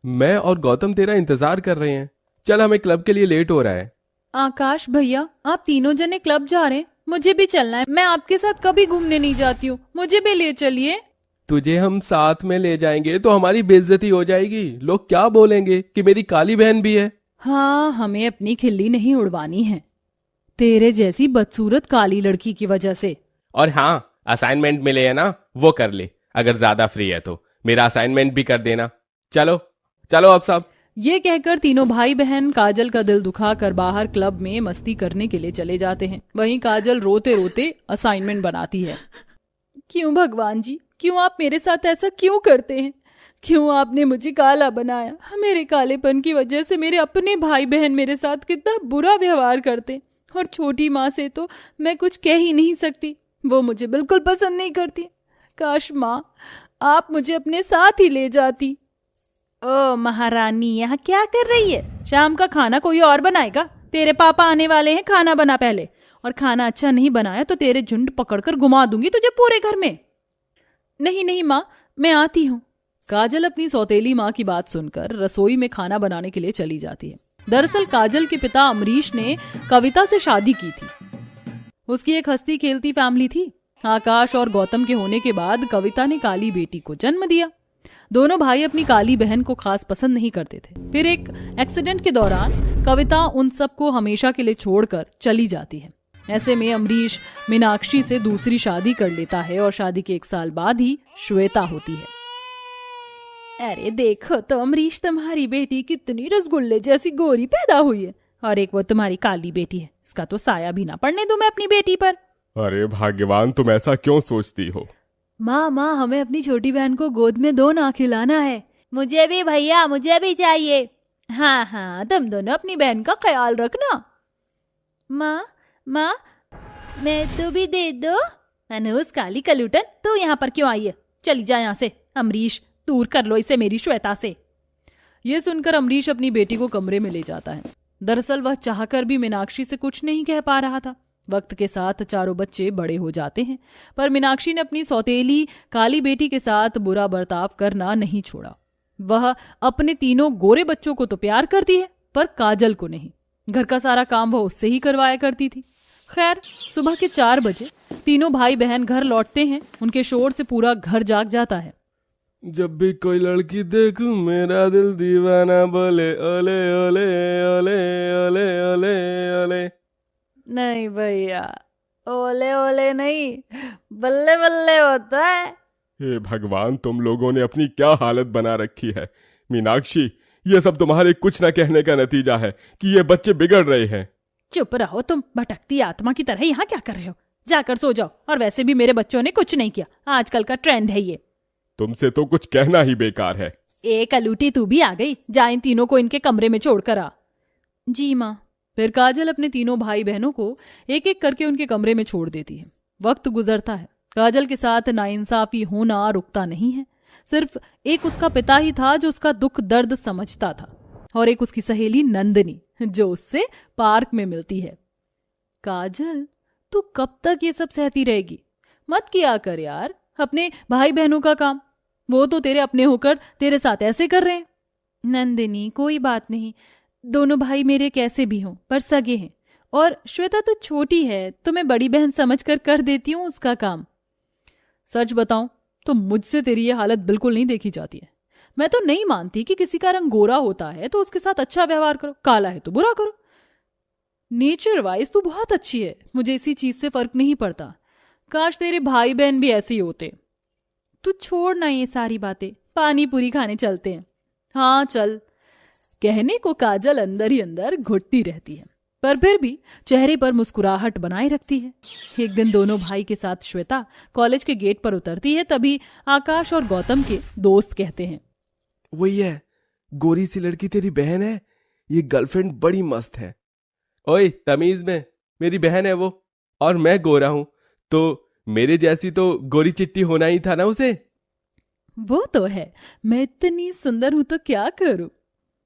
मैं और गौतम तेरा इंतजार कर रहे हैं। चल, हमें क्लब के लिए लेट हो रहा है। आकाश भैया, आप तीनों जने क्लब जा रहे हैं, मुझे भी चलना है। मैं आपके साथ कभी घूमने नहीं जाती हूँ, मुझे भी ले चलिए। तुझे हम साथ में ले जाएंगे तो हमारी बेइज्जती हो जाएगी। लोग क्या बोलेंगे कि मेरी काली बहन भी है। हाँ, हमें अपनी खिल्ली नहीं उड़वानी है तेरे जैसी बदसूरत काली लड़की की वजह से। और हाँ, असाइनमेंट मिले है ना, वो कर ले। अगर ज्यादा फ्री है तो मेरा असाइनमेंट भी कर देना। चलो चलो अब सब। ये कहकर तीनों भाई बहन काजल का दिल दुखा कर बाहर क्लब में मस्ती करने के लिए चले जाते हैं। वहीं काजल रोते रोते असाइनमेंट बनाती है। क्यों भगवान जी, क्यों आप मेरे साथ ऐसा क्यों करते हैं? क्यों आपने मुझे काला बनाया? मेरे कालेपन की वजह से मेरे अपने भाई बहन मेरे साथ कितना बुरा व्यवहार करते। और छोटी माँ से तो मैं कुछ कह ही नहीं सकती, वो मुझे बिल्कुल पसंद नहीं करती। काश माँ, आप मुझे अपने साथ ही ले जाती। ओ महारानी, यहाँ क्या कर रही है? शाम का खाना कोई और बनाएगा? तेरे पापा आने वाले हैं, खाना बना पहले। और खाना अच्छा नहीं बनाया तो तेरे झुंड पकड़कर घुमा दूंगी तुझे पूरे घर में। नहीं नहीं माँ, मैं आती हूँ। काजल अपनी सौतेली माँ की बात सुनकर रसोई में खाना बनाने के लिए चली जाती है। दरअसल काजल के पिता अमरीश ने कविता से शादी की थी। उसकी एक हंसती खेलती फैमिली थी। आकाश और गौतम के होने के बाद कविता ने काली बेटी को जन्म दिया। दोनों भाई अपनी काली बहन को खास पसंद नहीं करते थे। फिर एक एक्सीडेंट के दौरान कविता उन सबको हमेशा के लिए छोड़कर चली जाती है। ऐसे में अमरीश मीनाक्षी से दूसरी शादी कर लेता है और शादी के 1 साल बाद ही श्वेता होती है। अरे देखो तो अमरीश, तुम्हारी बेटी कितनी रसगुल्ले जैसी गोरी पैदा हुई है, और एक वो तुम्हारी काली बेटी है, इसका तो साया भी ना पड़ने दूं मैं अपनी बेटी पर। अरे भाग्यवान, तुम ऐसा क्यों सोचती हो? माँ हमें अपनी छोटी बहन को गोद में दो ना, खिलाना है। मुझे भी भैया, मुझे भी चाहिए। हाँ, तुम दोनों अपनी बहन का ख्याल रखना। माँ मैं तो भी दे दो। अनुज काली कलूटन, तू यहाँ पर क्यों आई है? चली जा यहाँ से। अमरीश, दूर कर लो इसे मेरी श्वेता से। ये सुनकर अमरीश अपनी बेटी को कमरे में ले जाता है। दरअसल वह चाहकर भी मीनाक्षी से कुछ नहीं कह पा रहा था। वक्त के साथ चारों बच्चे बड़े हो जाते हैं, पर मीनाक्षी ने अपनी सौतेली काली बेटी के साथ बुरा बर्ताव करना नहीं छोड़ा। वह अपने तीनों गोरे बच्चों को तो प्यार करती है, पर काजल को नहीं। घर का सारा काम वह उससे ही करवाया करती थी। खैर, सुबह के 4 बजे तीनों भाई बहन घर लौटते हैं। उनके शोर से पूरा घर जाग जाता है। जब भी कोई लड़की देखूं मेरा दिल दीवाना बोले ओले ओले ओले ओले ओले ओले। नहीं भैया, ओले ओले नहीं, बल्ले बल्ले होता है। हे भगवान, तुम लोगों ने अपनी क्या हालत बना रखी है। मीनाक्षी, ये सब तुम्हारे कुछ न कहने का नतीजा है कि ये बच्चे बिगड़ रहे हैं। चुप रहो तुम, भटकती आत्मा की तरह यहाँ क्या कर रहे हो? जाकर सो जाओ। और वैसे भी मेरे बच्चों ने कुछ नहीं किया, आजकल का ट्रेंड है ये। तुमसे तो कुछ कहना ही बेकार है। एक अलूटी तू भी आ गई, जा इन तीनों को इनके कमरे में छोड़कर आ। जी माँ। फिर काजल अपने तीनों भाई बहनों को एक एक करके उनके कमरे में छोड़ देती है। वक्त गुजरता है। काजल के साथ नाइंसाफी होना रुकता नहीं है। सिर्फ एक उसका पिता ही था जो उसका दुख दर्द समझता था, और एक उसकी सहेली नंदिनी जो उससे पार्क में मिलती है। काजल, तू कब तक ये सब सहती रहेगी? मत किया कर यार अपने भाई बहनों का काम। वो तो तेरे अपने होकर तेरे साथ ऐसे कर रहे हैं। नंदिनी, कोई बात नहीं, दोनों भाई मेरे कैसे भी हों पर सगे हैं, और श्वेता तो छोटी है तो मैं बड़ी बहन समझकर कर देती हूँ उसका काम। सच बताऊं तो मुझसे तेरी ये हालत बिल्कुल नहीं देखी जाती है। मैं तो नहीं मानती कि किसी का रंग गोरा होता है तो उसके साथ अच्छा व्यवहार करो, काला है तो बुरा करो। नेचर वाइज तू बहुत अच्छी है, मुझे इसी चीज से फर्क नहीं पड़ता। काश तेरे भाई बहन भी ऐसे ही होते। तू छोड़ ना ये सारी बातें, पानी पूरी खाने चलते हैं। हाँ चल। कहने को काजल अंदर ही अंदर घुटती रहती है, पर फिर भी चेहरे पर मुस्कुराहट बनाए रखती है। एक दिन दोनों भाई के साथ श्वेता कॉलेज के गेट पर उतरती है, तभी आकाश और गौतम के दोस्त कहते हैं, वही है, गोरी सी लड़की तेरी बहन है, ये गर्लफ्रेंड बड़ी मस्त है। ओए तमीज में, मेरी बहन है वो, और मैं गोरा हूं, तो मेरे जैसी तो गोरी चिट्टी होना ही था ना उसे। वो तो है, मैं इतनी सुंदर हूं तो क्या करूं।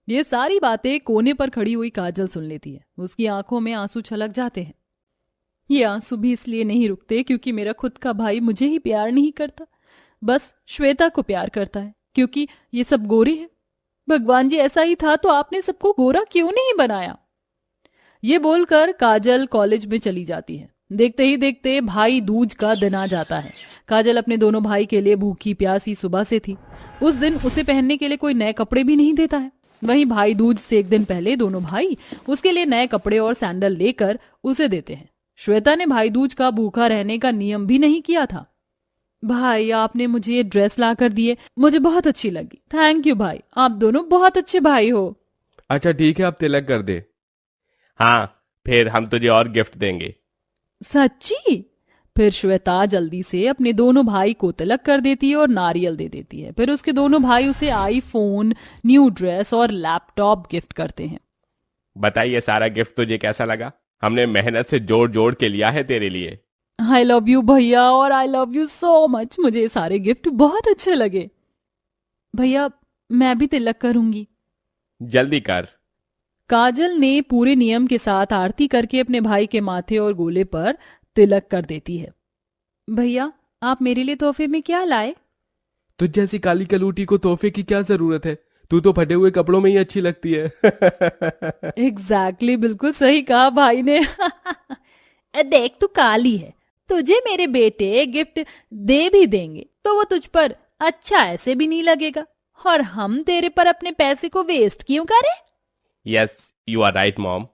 ये सारी बातें कोने पर खड़ी हुई काजल सुन लेती है। उसकी आंखों में आंसू छलक जाते हैं। ये आंसू भी इसलिए नहीं रुकते क्योंकि मेरा खुद का भाई मुझे ही प्यार नहीं करता, बस श्वेता को प्यार करता है, क्योंकि ये सब गोरे हैं। भगवान जी, ऐसा ही था तो आपने सबको गोरा क्यों नहीं बनाया? ये बोलकर काजल कॉलेज में चली जाती है। देखते ही देखते भाई दूज का दिन आ जाता है। काजल अपने दोनों भाई के लिए भूखी प्यासी सुबह से थी। उस दिन उसे पहनने के लिए कोई नए कपड़े भी नहीं देता है। वहीं भाई दूज से एक दिन पहले दोनों भाई उसके लिए नए कपड़े और सैंडल लेकर उसे देते हैं। श्वेता ने भाई दूज का भूखा रहने का नियम भी नहीं किया था। भाई, आपने मुझे ये ड्रेस ला कर दिए, मुझे बहुत अच्छी लगी। थैंक यू भाई, आप दोनों बहुत अच्छे भाई हो। अच्छा ठीक है, आप तिलक कर दे। हाँ, फिर हम तुझे और गिफ्ट देंगे। सच्ची? फिर श्वेता जल्दी से अपने दोनों भाई को तिलक कर देती है और नारियल दे देती है। फिर उसके दोनों भाई उसे आईफोन, न्यू ड्रेस और लैपटॉप गिफ्ट करते हैं। बताइए, सारा गिफ्ट तुझे कैसा लगा? हमने मेहनत से जोड़ जोड़ के लिया है तेरे लिए। आई लव यू भैया, और I love you so much. मुझे ये सारे गिफ्ट बहुत अच्छे लगे। भैया, मैं भी तिलक करूंगी। जल्दी कर। काजल ने पूरे नियम के साथ आरती करके अपने भाई के माथे और गोले पर तिलक कर देती है। भैया, आप मेरे लिए तोहफे में क्या लाए? तुझ जैसी काली कलूटी को तोहफे की क्या जरूरत है? तू तो फटे हुए कपड़ों में ही अच्छी लगती है। एग्जैक्टली, बिल्कुल सही कहा भाई ने। देख, तू काली है, तुझे मेरे बेटे गिफ्ट दे भी देंगे तो वो तुझ पर अच्छा ऐसे भी नहीं लगेगा, और हम तेरे पर अपने पैसे को वेस्ट क्यों करें? Yes, you are right mom.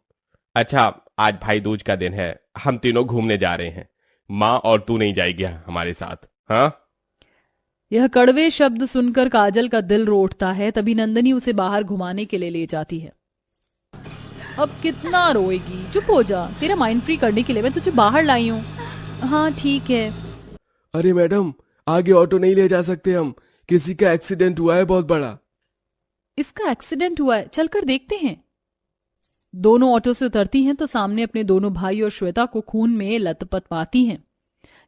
अच्छा, आज भाई दूज का दिन है, हम तीनों घूमने जा रहे हैं। माँ और तू नहीं जाएगी हमारे साथ? हाँ। यह कड़वे शब्द सुनकर काजल का दिल रोटता है। तभी नंदनी उसे बाहर घुमाने के लिए ले जाती है। अब कितना रोएगी, चुप हो जा, तेरा माइंड फ्री करने के लिए मैं तुझे बाहर लाई हूँ। हाँ ठीक है। अरे मैडम, आगे ऑटो नहीं ले जा सकते हम, किसी का एक्सीडेंट हुआ है बहुत बड़ा। इसका एक्सीडेंट हुआ है, चलकर देखते हैं। दोनों ऑटो से उतरती हैं तो सामने अपने दोनों भाई और श्वेता को खून में लथपथ पाती हैं।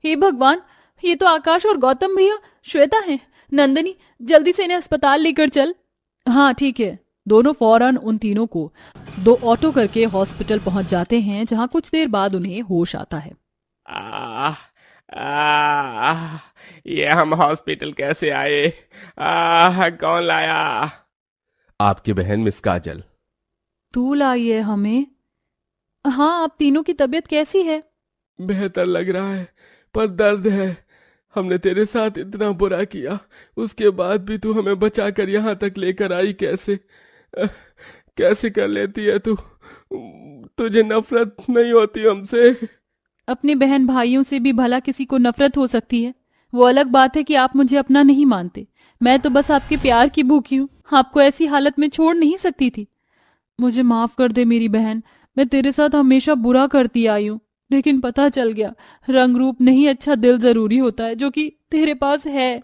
हे भगवान, ये तो आकाश और गौतम भैया श्वेता हैं। नंदनी, जल्दी से इन्हें अस्पताल लेकर चल। हाँ ठीक है। दोनों फौरन उन तीनों को 2 ऑटो करके हॉस्पिटल पहुंच जाते हैं, जहां कुछ देर बाद उन्हें होश आता है। ये हम हॉस्पिटल कैसे आए? कौन लाया? आपकी बहन मिस काजल। तू लाई है हमें? हाँ, आप तीनों की तबीयत कैसी है? बेहतर लग रहा है, पर दर्द है। हमने तेरे साथ इतना बुरा किया, उसके बाद भी तू हमें बचाकर यहाँ तक लेकर आई। कैसे कर लेती है तू? तुझे नफरत नहीं होती हमसे? अपने बहन भाइयों से भी भला किसी को नफरत हो सकती है? वो अलग बात है कि आप मुझे अपना नहीं मानते। मैं तो बस आपके प्यार की भूखी हूँ, आपको ऐसी हालत में छोड़ नहीं सकती थी। मुझे माफ कर दे मेरी बहन, मैं तेरे साथ हमेशा बुरा करती आई हूँ, लेकिन पता चल गया रंग रूप नहीं, अच्छा दिल जरूरी होता है, जो कि तेरे पास है।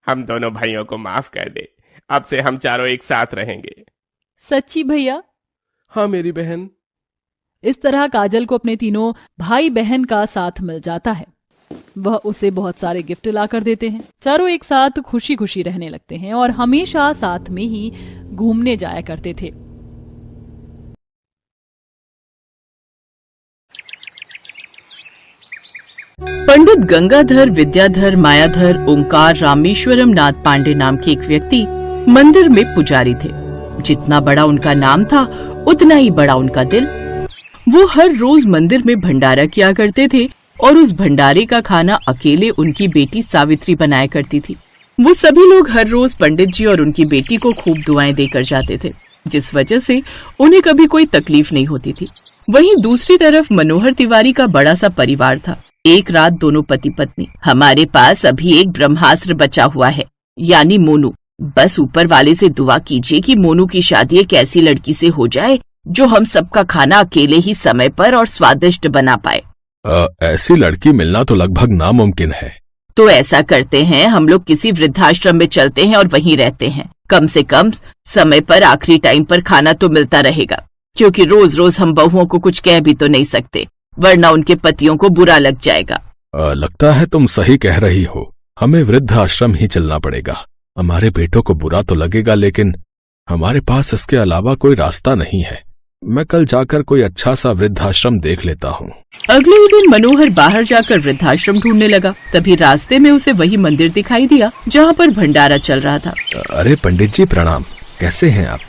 हम दोनों भाइयों को माफ कर दे, अब से हम चारों एक साथ रहेंगे। सच्ची भैया? हाँ मेरी बहन। इस तरह काजल को अपने तीनों भाई बहन का साथ मिल जाता है। वह उसे बहुत सारे गिफ्ट ला कर देते हैं। चारों एक साथ खुशी खुशी रहने लगते हैं और हमेशा साथ में ही घूमने जाया करते थे। पंडित गंगाधर विद्याधर मायाधर ओंकार रामेश्वरम नाथ पांडे नाम के एक व्यक्ति मंदिर में पुजारी थे। जितना बड़ा उनका नाम था, उतना ही बड़ा उनका दिल। वो हर रोज मंदिर में भंडारा किया करते थे और उस भंडारे का खाना अकेले उनकी बेटी सावित्री बनाया करती थी। वो सभी लोग हर रोज पंडित जी और उनकी बेटी को खूब दुआएं देकर जाते थे, जिस वजह से उन्हें कभी कोई तकलीफ नहीं होती थी। वहीं दूसरी तरफ मनोहर तिवारी का बड़ा सा परिवार था। एक रात दोनों पति पत्नी, हमारे पास अभी एक ब्रह्मास्त्र बचा हुआ है, यानी मोनू। बस ऊपर वाले से दुआ कीजिए कि मोनू की शादी एक ऐसी लड़की से हो जाए जो हम सबका खाना अकेले ही समय पर और स्वादिष्ट बना पाए। ऐसी लड़की मिलना तो लगभग नामुमकिन है। तो ऐसा करते हैं, हम लोग किसी वृद्धाश्रम में चलते हैं और वहीं रहते हैं। कम से कम समय पर आखिरी टाइम पर खाना तो मिलता रहेगा, क्योंकि रोज रोज हम बहुओं को कुछ कह भी तो नहीं सकते, वरना उनके पतियों को बुरा लग जाएगा। लगता है तुम सही कह रही हो, हमें वृद्धाश्रम ही चलना पड़ेगा। हमारे बेटों को बुरा तो लगेगा, लेकिन हमारे पास इसके अलावा कोई रास्ता नहीं है। मैं कल जाकर कोई अच्छा सा वृद्धाश्रम देख लेता हूँ। अगले ही दिन मनोहर बाहर जाकर वृद्धाश्रम ढूंढने लगा। तभी रास्ते में उसे वही मंदिर दिखाई दिया जहाँ पर भंडारा चल रहा था। अरे पंडित जी प्रणाम, कैसे हैं आप?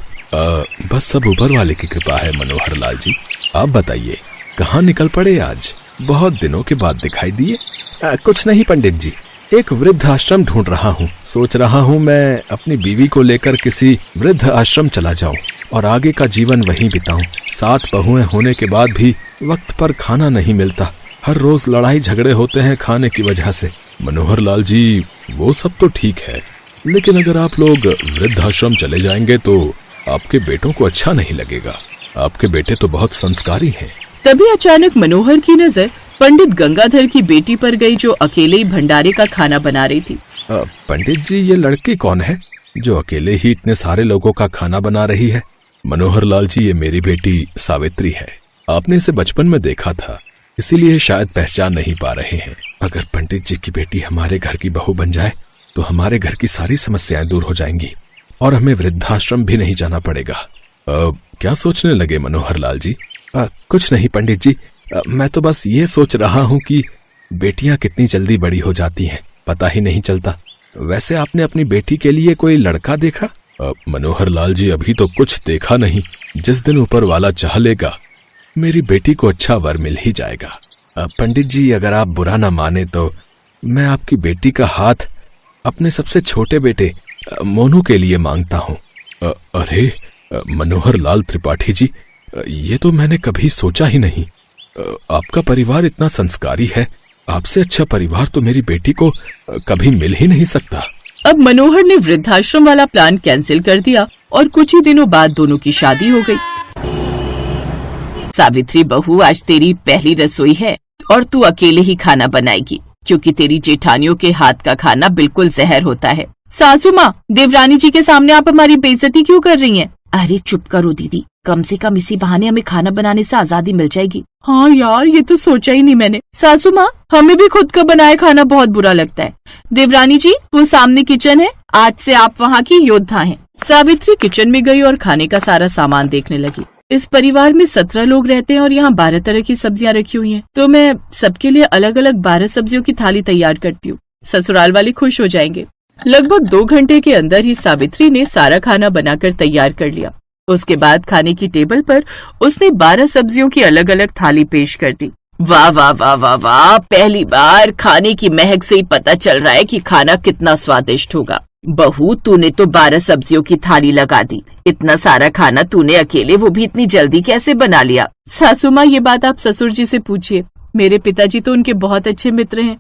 बस सब ऊपर वाले की कृपा है मनोहर लाल जी। आप बताइए कहाँ निकल पड़े आज? बहुत दिनों के बाद दिखाई दिए। कुछ नहीं पंडित जी, एक वृद्ध आश्रम ढूंढ रहा हूँ। सोच रहा हूँ मैं अपनी बीवी को लेकर किसी वृद्ध आश्रम चला जाऊँ और आगे का जीवन वहीं बिताऊं। 7 बहुएं होने के बाद भी वक्त पर खाना नहीं मिलता। हर रोज लड़ाई झगड़े होते हैं खाने की वजह से। मनोहर लाल जी, वो सब तो ठीक है, लेकिन अगर आप लोग वृद्धाश्रम चले जाएंगे तो आपके बेटों को अच्छा नहीं लगेगा। आपके बेटे तो बहुत संस्कारी हैं। तभी अचानक मनोहर की नजर पंडित गंगाधर की बेटी पर गई, जो अकेले ही भंडारे का खाना बना रही थी। पंडित जी, ये लड़की कौन है जो अकेले ही इतने सारे लोगों का खाना बना रही है? मनोहर लाल जी, ये मेरी बेटी सावित्री है। आपने इसे बचपन में देखा था, इसीलिए शायद पहचान नहीं पा रहे हैं। अगर पंडित जी की बेटी हमारे घर की बहू बन जाए तो हमारे घर की सारी समस्याएं दूर हो जाएंगी और हमें वृद्धाश्रम भी नहीं जाना पड़ेगा। क्या सोचने लगे मनोहर लाल जी? कुछ नहीं पंडित जी, मैं तो बस ये सोच रहा हूँ कि बेटियां कितनी जल्दी बड़ी हो जाती हैं, पता ही नहीं चलता। वैसे आपने अपनी बेटी के लिए कोई लड़का देखा? मनोहर लाल जी, अभी तो कुछ देखा नहीं। जिस दिन ऊपर वाला चाह लेगा मेरी बेटी को अच्छा वर मिल ही जाएगा। पंडित जी, अगर आप बुरा ना माने तो मैं आपकी बेटी का हाथ अपने सबसे छोटे बेटे मोनू के लिए मांगता हूँ। अरे मनोहर लाल त्रिपाठी जी, ये तो मैंने कभी सोचा ही नहीं। आपका परिवार इतना संस्कारी है, आपसे अच्छा परिवार तो मेरी बेटी को कभी मिल ही नहीं सकता। अब मनोहर ने वृद्धाश्रम वाला प्लान कैंसिल कर दिया और कुछ ही दिनों बाद दोनों की शादी हो गई। सावित्री बहू, आज तेरी पहली रसोई है और तू अकेले ही खाना बनाएगी, क्योंकि तेरी जेठानियों के हाथ का खाना बिल्कुल जहर होता है। सासू माँ, देवरानी जी के सामने आप हमारी बेइज्जती क्यों कर रही हैं? अरे चुप करो दीदी, कम से कम इसी बहाने हमें खाना बनाने से आजादी मिल जाएगी। हाँ यार, ये तो सोचा ही नहीं मैंने। सासू माँ, हमें भी खुद का बनाया खाना बहुत बुरा लगता है। देवरानी जी, वो सामने किचन है, आज से आप वहाँ की योद्धा हैं। सावित्री किचन में गई और खाने का सारा सामान देखने लगी। इस परिवार में 17 लोग रहते हैं और यहाँ 12 तरह की सब्जियाँ रखी हुई हैं, तो मैं सबके लिए अलग अलग 12 सब्जियों की थाली तैयार करती हूँ। ससुराल वाले खुश हो जाएंगे। लगभग 2 घंटे के अंदर ही सावित्री ने सारा खाना बनाकर तैयार कर लिया। उसके बाद खाने की टेबल पर उसने 12 सब्जियों की अलग अलग थाली पेश कर दी। वाह वाह वाह वाह वाह, पहली बार खाने की महक से ही पता चल रहा है कि खाना कितना स्वादिष्ट होगा। बहू, तूने तो 12 सब्जियों की थाली लगा दी। इतना सारा खाना तूने अकेले, वो भी इतनी जल्दी कैसे बना लिया? सासू माँ, ये बात आप ससुर जी से पूछिए। मेरे पिताजी तो उनके बहुत अच्छे मित्र हैं।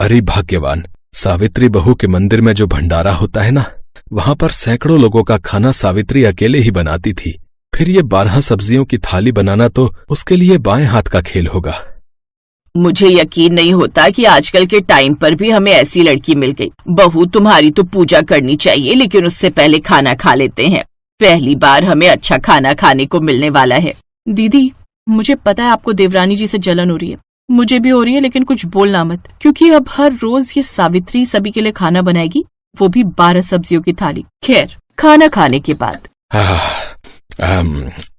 अरे भाग्यवान, सावित्री बहू के मंदिर में जो भंडारा होता है ना, वहाँ पर सैकड़ों लोगों का खाना सावित्री अकेले ही बनाती थी। फिर ये 12 सब्जियों की थाली बनाना तो उसके लिए बाएं हाथ का खेल होगा। मुझे यकीन नहीं होता कि आजकल के टाइम पर भी हमें ऐसी लड़की मिल गई। बहू, तुम्हारी तो पूजा करनी चाहिए, लेकिन उससे पहले खाना खा लेते हैं। पहली बार हमें अच्छा खाना खाने को मिलने वाला है। दीदी, मुझे पता है आपको देवरानी जी से जलन हो रही है, मुझे भी हो रही है, लेकिन कुछ बोलना मत, क्योंकि अब हर रोज ये सावित्री सभी के लिए खाना बनाएगी, वो भी 12 सब्जियों की थाली। खैर, खाना खाने के बाद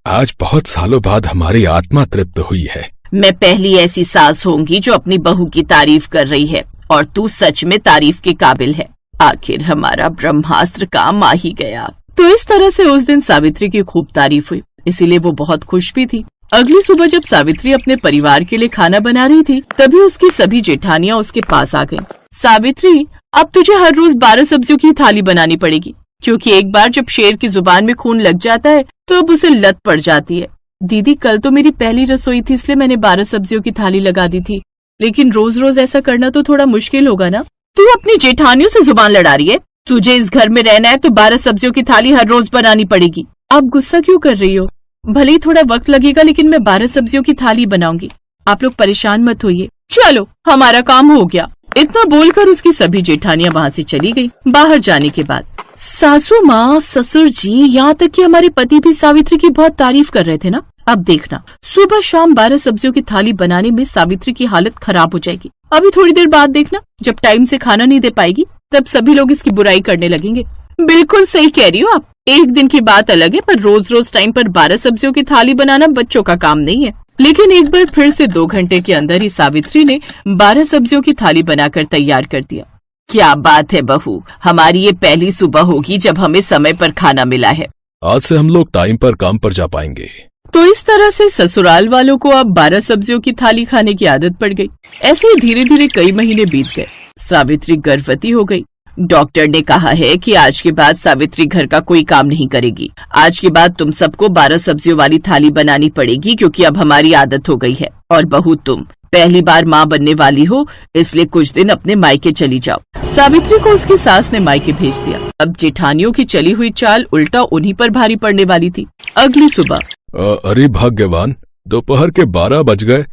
आज बहुत सालों बाद हमारी आत्मा तृप्त हुई है। मैं पहली ऐसी सास होंगी जो अपनी बहू की तारीफ कर रही है, और तू सच में तारीफ के काबिल है। आखिर हमारा ब्रह्मास्त्र काम आ ही गया। तो इस तरह से उस दिन सावित्री की खूब तारीफ हुई, इसीलिए वो बहुत खुश भी थी। अगली सुबह जब सावित्री अपने परिवार के लिए खाना बना रही थी, तभी उसकी सभी जेठानियां उसके पास आ गईं। सावित्री, अब तुझे हर रोज 12 सब्जियों की थाली बनानी पड़ेगी, क्योंकि एक बार जब शेर की जुबान में खून लग जाता है तो अब उसे लत पड़ जाती है। दीदी, कल तो मेरी पहली रसोई थी, इसलिए मैंने 12 सब्जियों की थाली लगा दी थी, लेकिन रोज रोज ऐसा करना तो थोड़ा मुश्किल होगा ना। तू अपनी जेठानियों से जुबान लड़ा रही है? तुझे इस घर में रहना है तो 12 सब्जियों की थाली हर रोज बनानी पड़ेगी। आप गुस्सा क्यों कर रही हो? भले ही थोड़ा वक्त लगेगा, लेकिन मैं 12 सब्जियों की थाली बनाऊंगी। आप लोग परेशान मत होइए। चलो, हमारा काम हो गया। इतना बोलकर उसकी सभी जेठानियां वहाँ से चली गई। बाहर जाने के बाद सासू माँ, ससुर जी, यहाँ तक कि हमारे पति भी सावित्री की बहुत तारीफ कर रहे थे ना। अब देखना, सुबह शाम 12 सब्जियों की थाली बनाने में सावित्री की हालत खराब हो जाएगी। अभी थोड़ी देर बाद देखना, जब टाइम से खाना नहीं दे पाएगी तब सभी लोग इसकी बुराई करने लगेंगे। बिल्कुल सही कह रही हो आप। एक दिन की बात अलग है, पर रोज रोज टाइम पर 12 सब्जियों की थाली बनाना बच्चों का काम नहीं है। लेकिन एक बार फिर से 2 घंटे के अंदर ही सावित्री ने 12 सब्जियों की थाली बनाकर तैयार कर दिया। क्या बात है बहू, हमारी ये पहली सुबह होगी जब हमें समय पर खाना मिला है। आज से हम लोग टाइम पर काम पर जा पाएंगे। तो इस तरह से ससुराल वालों को अब 12 सब्जियों की थाली खाने की आदत पड़ गई। ऐसे ही धीरे धीरे कई महीने बीत गए। सावित्री गर्भवती हो गई। डॉक्टर ने कहा है कि आज के बाद सावित्री घर का कोई काम नहीं करेगी। आज के बाद तुम सबको 12 सब्जियों वाली थाली बनानी पड़ेगी, क्योंकि अब हमारी आदत हो गई है। और बहू, तुम पहली बार माँ बनने वाली हो, इसलिए कुछ दिन अपने मायके चली जाओ। सावित्री को उसकी सास ने मायके भेज दिया। अब जेठानियों की चली हुई चाल उल्टा उन्हीं पर भारी पड़ने वाली थी। अगली सुबह अरे भाग्यवान, दोपहर के 12 बज गए।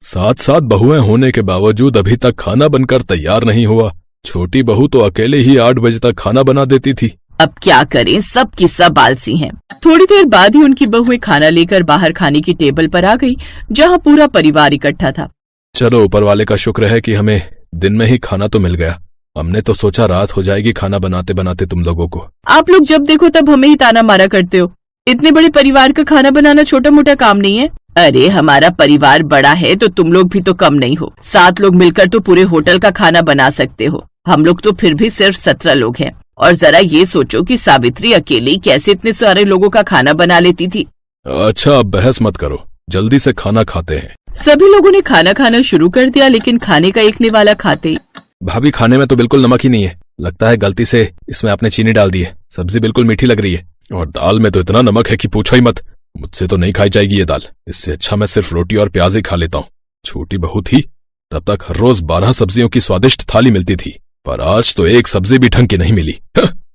7 बहुएं होने के बावजूद अभी तक खाना बनकर तैयार नहीं हुआ। छोटी बहू तो अकेले ही 8 बजे तक खाना बना देती थी। अब क्या करें, सब की सब आलसी हैं। थोड़ी देर बाद ही उनकी बहुएं खाना लेकर बाहर खाने की टेबल पर आ गई, जहाँ पूरा परिवार इकट्ठा था। चलो, ऊपर वाले का शुक्र है कि हमें दिन में ही खाना तो मिल गया। हमने तो सोचा रात हो जाएगी खाना बनाते बनाते तुम लोगों को। आप लोग जब देखो तब हमें ही ताना मारा करते हो। इतने बड़े परिवार का खाना बनाना छोटा मोटा काम नहीं है। अरे हमारा परिवार बड़ा है तो तुम लोग भी तो कम नहीं हो। 7 लोग मिलकर तो पूरे होटल का खाना बना सकते हो। हम लोग तो फिर भी सिर्फ 17 लोग हैं। और जरा ये सोचो कि सावित्री अकेली कैसे इतने सारे लोगों का खाना बना लेती थी। अच्छा, अब बहस मत करो, जल्दी से खाना खाते हैं। सभी लोगों ने खाना खाना शुरू कर दिया, लेकिन खाने का एक निवाला खाते ही, भाभी खाने में तो बिल्कुल नमक ही नहीं है। लगता है गलती से इसमें आपने चीनी डाल दी है। सब्जी बिल्कुल मीठी लग रही है और दाल में तो इतना नमक है कि पूछो ही मत। मुझसे तो नहीं खाई जाएगी ये दाल। इससे अच्छा मैं सिर्फ रोटी और प्याज ही खा लेता हूँ। छोटी बहू थी तब तक हर रोज 12 सब्जियों की स्वादिष्ट थाली मिलती थी, पर आज तो एक सब्जी भी ढंग की नहीं मिली।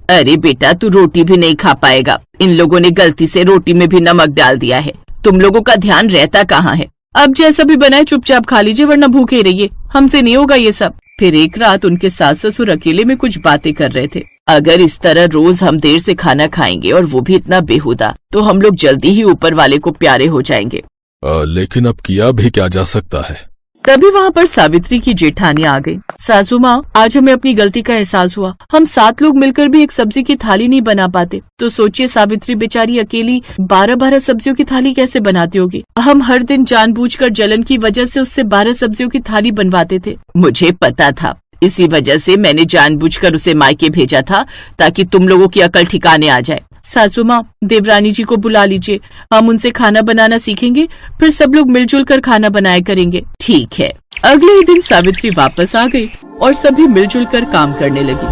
अरे बेटा, तू रोटी भी नहीं खा पाएगा। इन लोगों ने गलती से रोटी में भी नमक डाल दिया है। तुम लोगों का ध्यान रहता कहाँ है। अब जैसा भी बनाए चुपचाप खा लीजिए, वरना भूखे रहिए। हमसे नहीं होगा ये सब। फिर एक रात उनके सास ससुर अकेले में कुछ बातें कर रहे थे। अगर इस तरह रोज हम देर से खाना खाएंगे और वो भी इतना बेहुदा, तो हम लोग जल्दी ही ऊपर वाले को प्यारे हो जाएंगे। लेकिन अब किया भी क्या जा सकता है। तभी वहाँ पर सावित्री की जेठानी आ गई। सासू माँ, आज हमें अपनी गलती का एहसास हुआ। हम 7 लोग मिलकर भी एक सब्जी की थाली नहीं बना पाते, तो सोचिए सावित्री बेचारी अकेली 12-12 सब्जियों की थाली कैसे बनाती होगी। हम हर दिन जानबूझकर जलन की वजह से उससे 12 सब्जियों की थाली बनवाते थे। मुझे पता था, इसी वजह से मैंने जानबूझकर उसे मायके भेजा था, ताकि तुम लोगों की अकल ठिकाने आ जाए। सासू माँ, देवरानी जी को बुला लीजिए। हम उनसे खाना बनाना सीखेंगे, फिर सब लोग मिलजुल कर खाना बनाया करेंगे। ठीक है। अगले ही दिन सावित्री वापस आ गई और सभी मिलजुल कर काम करने लगी।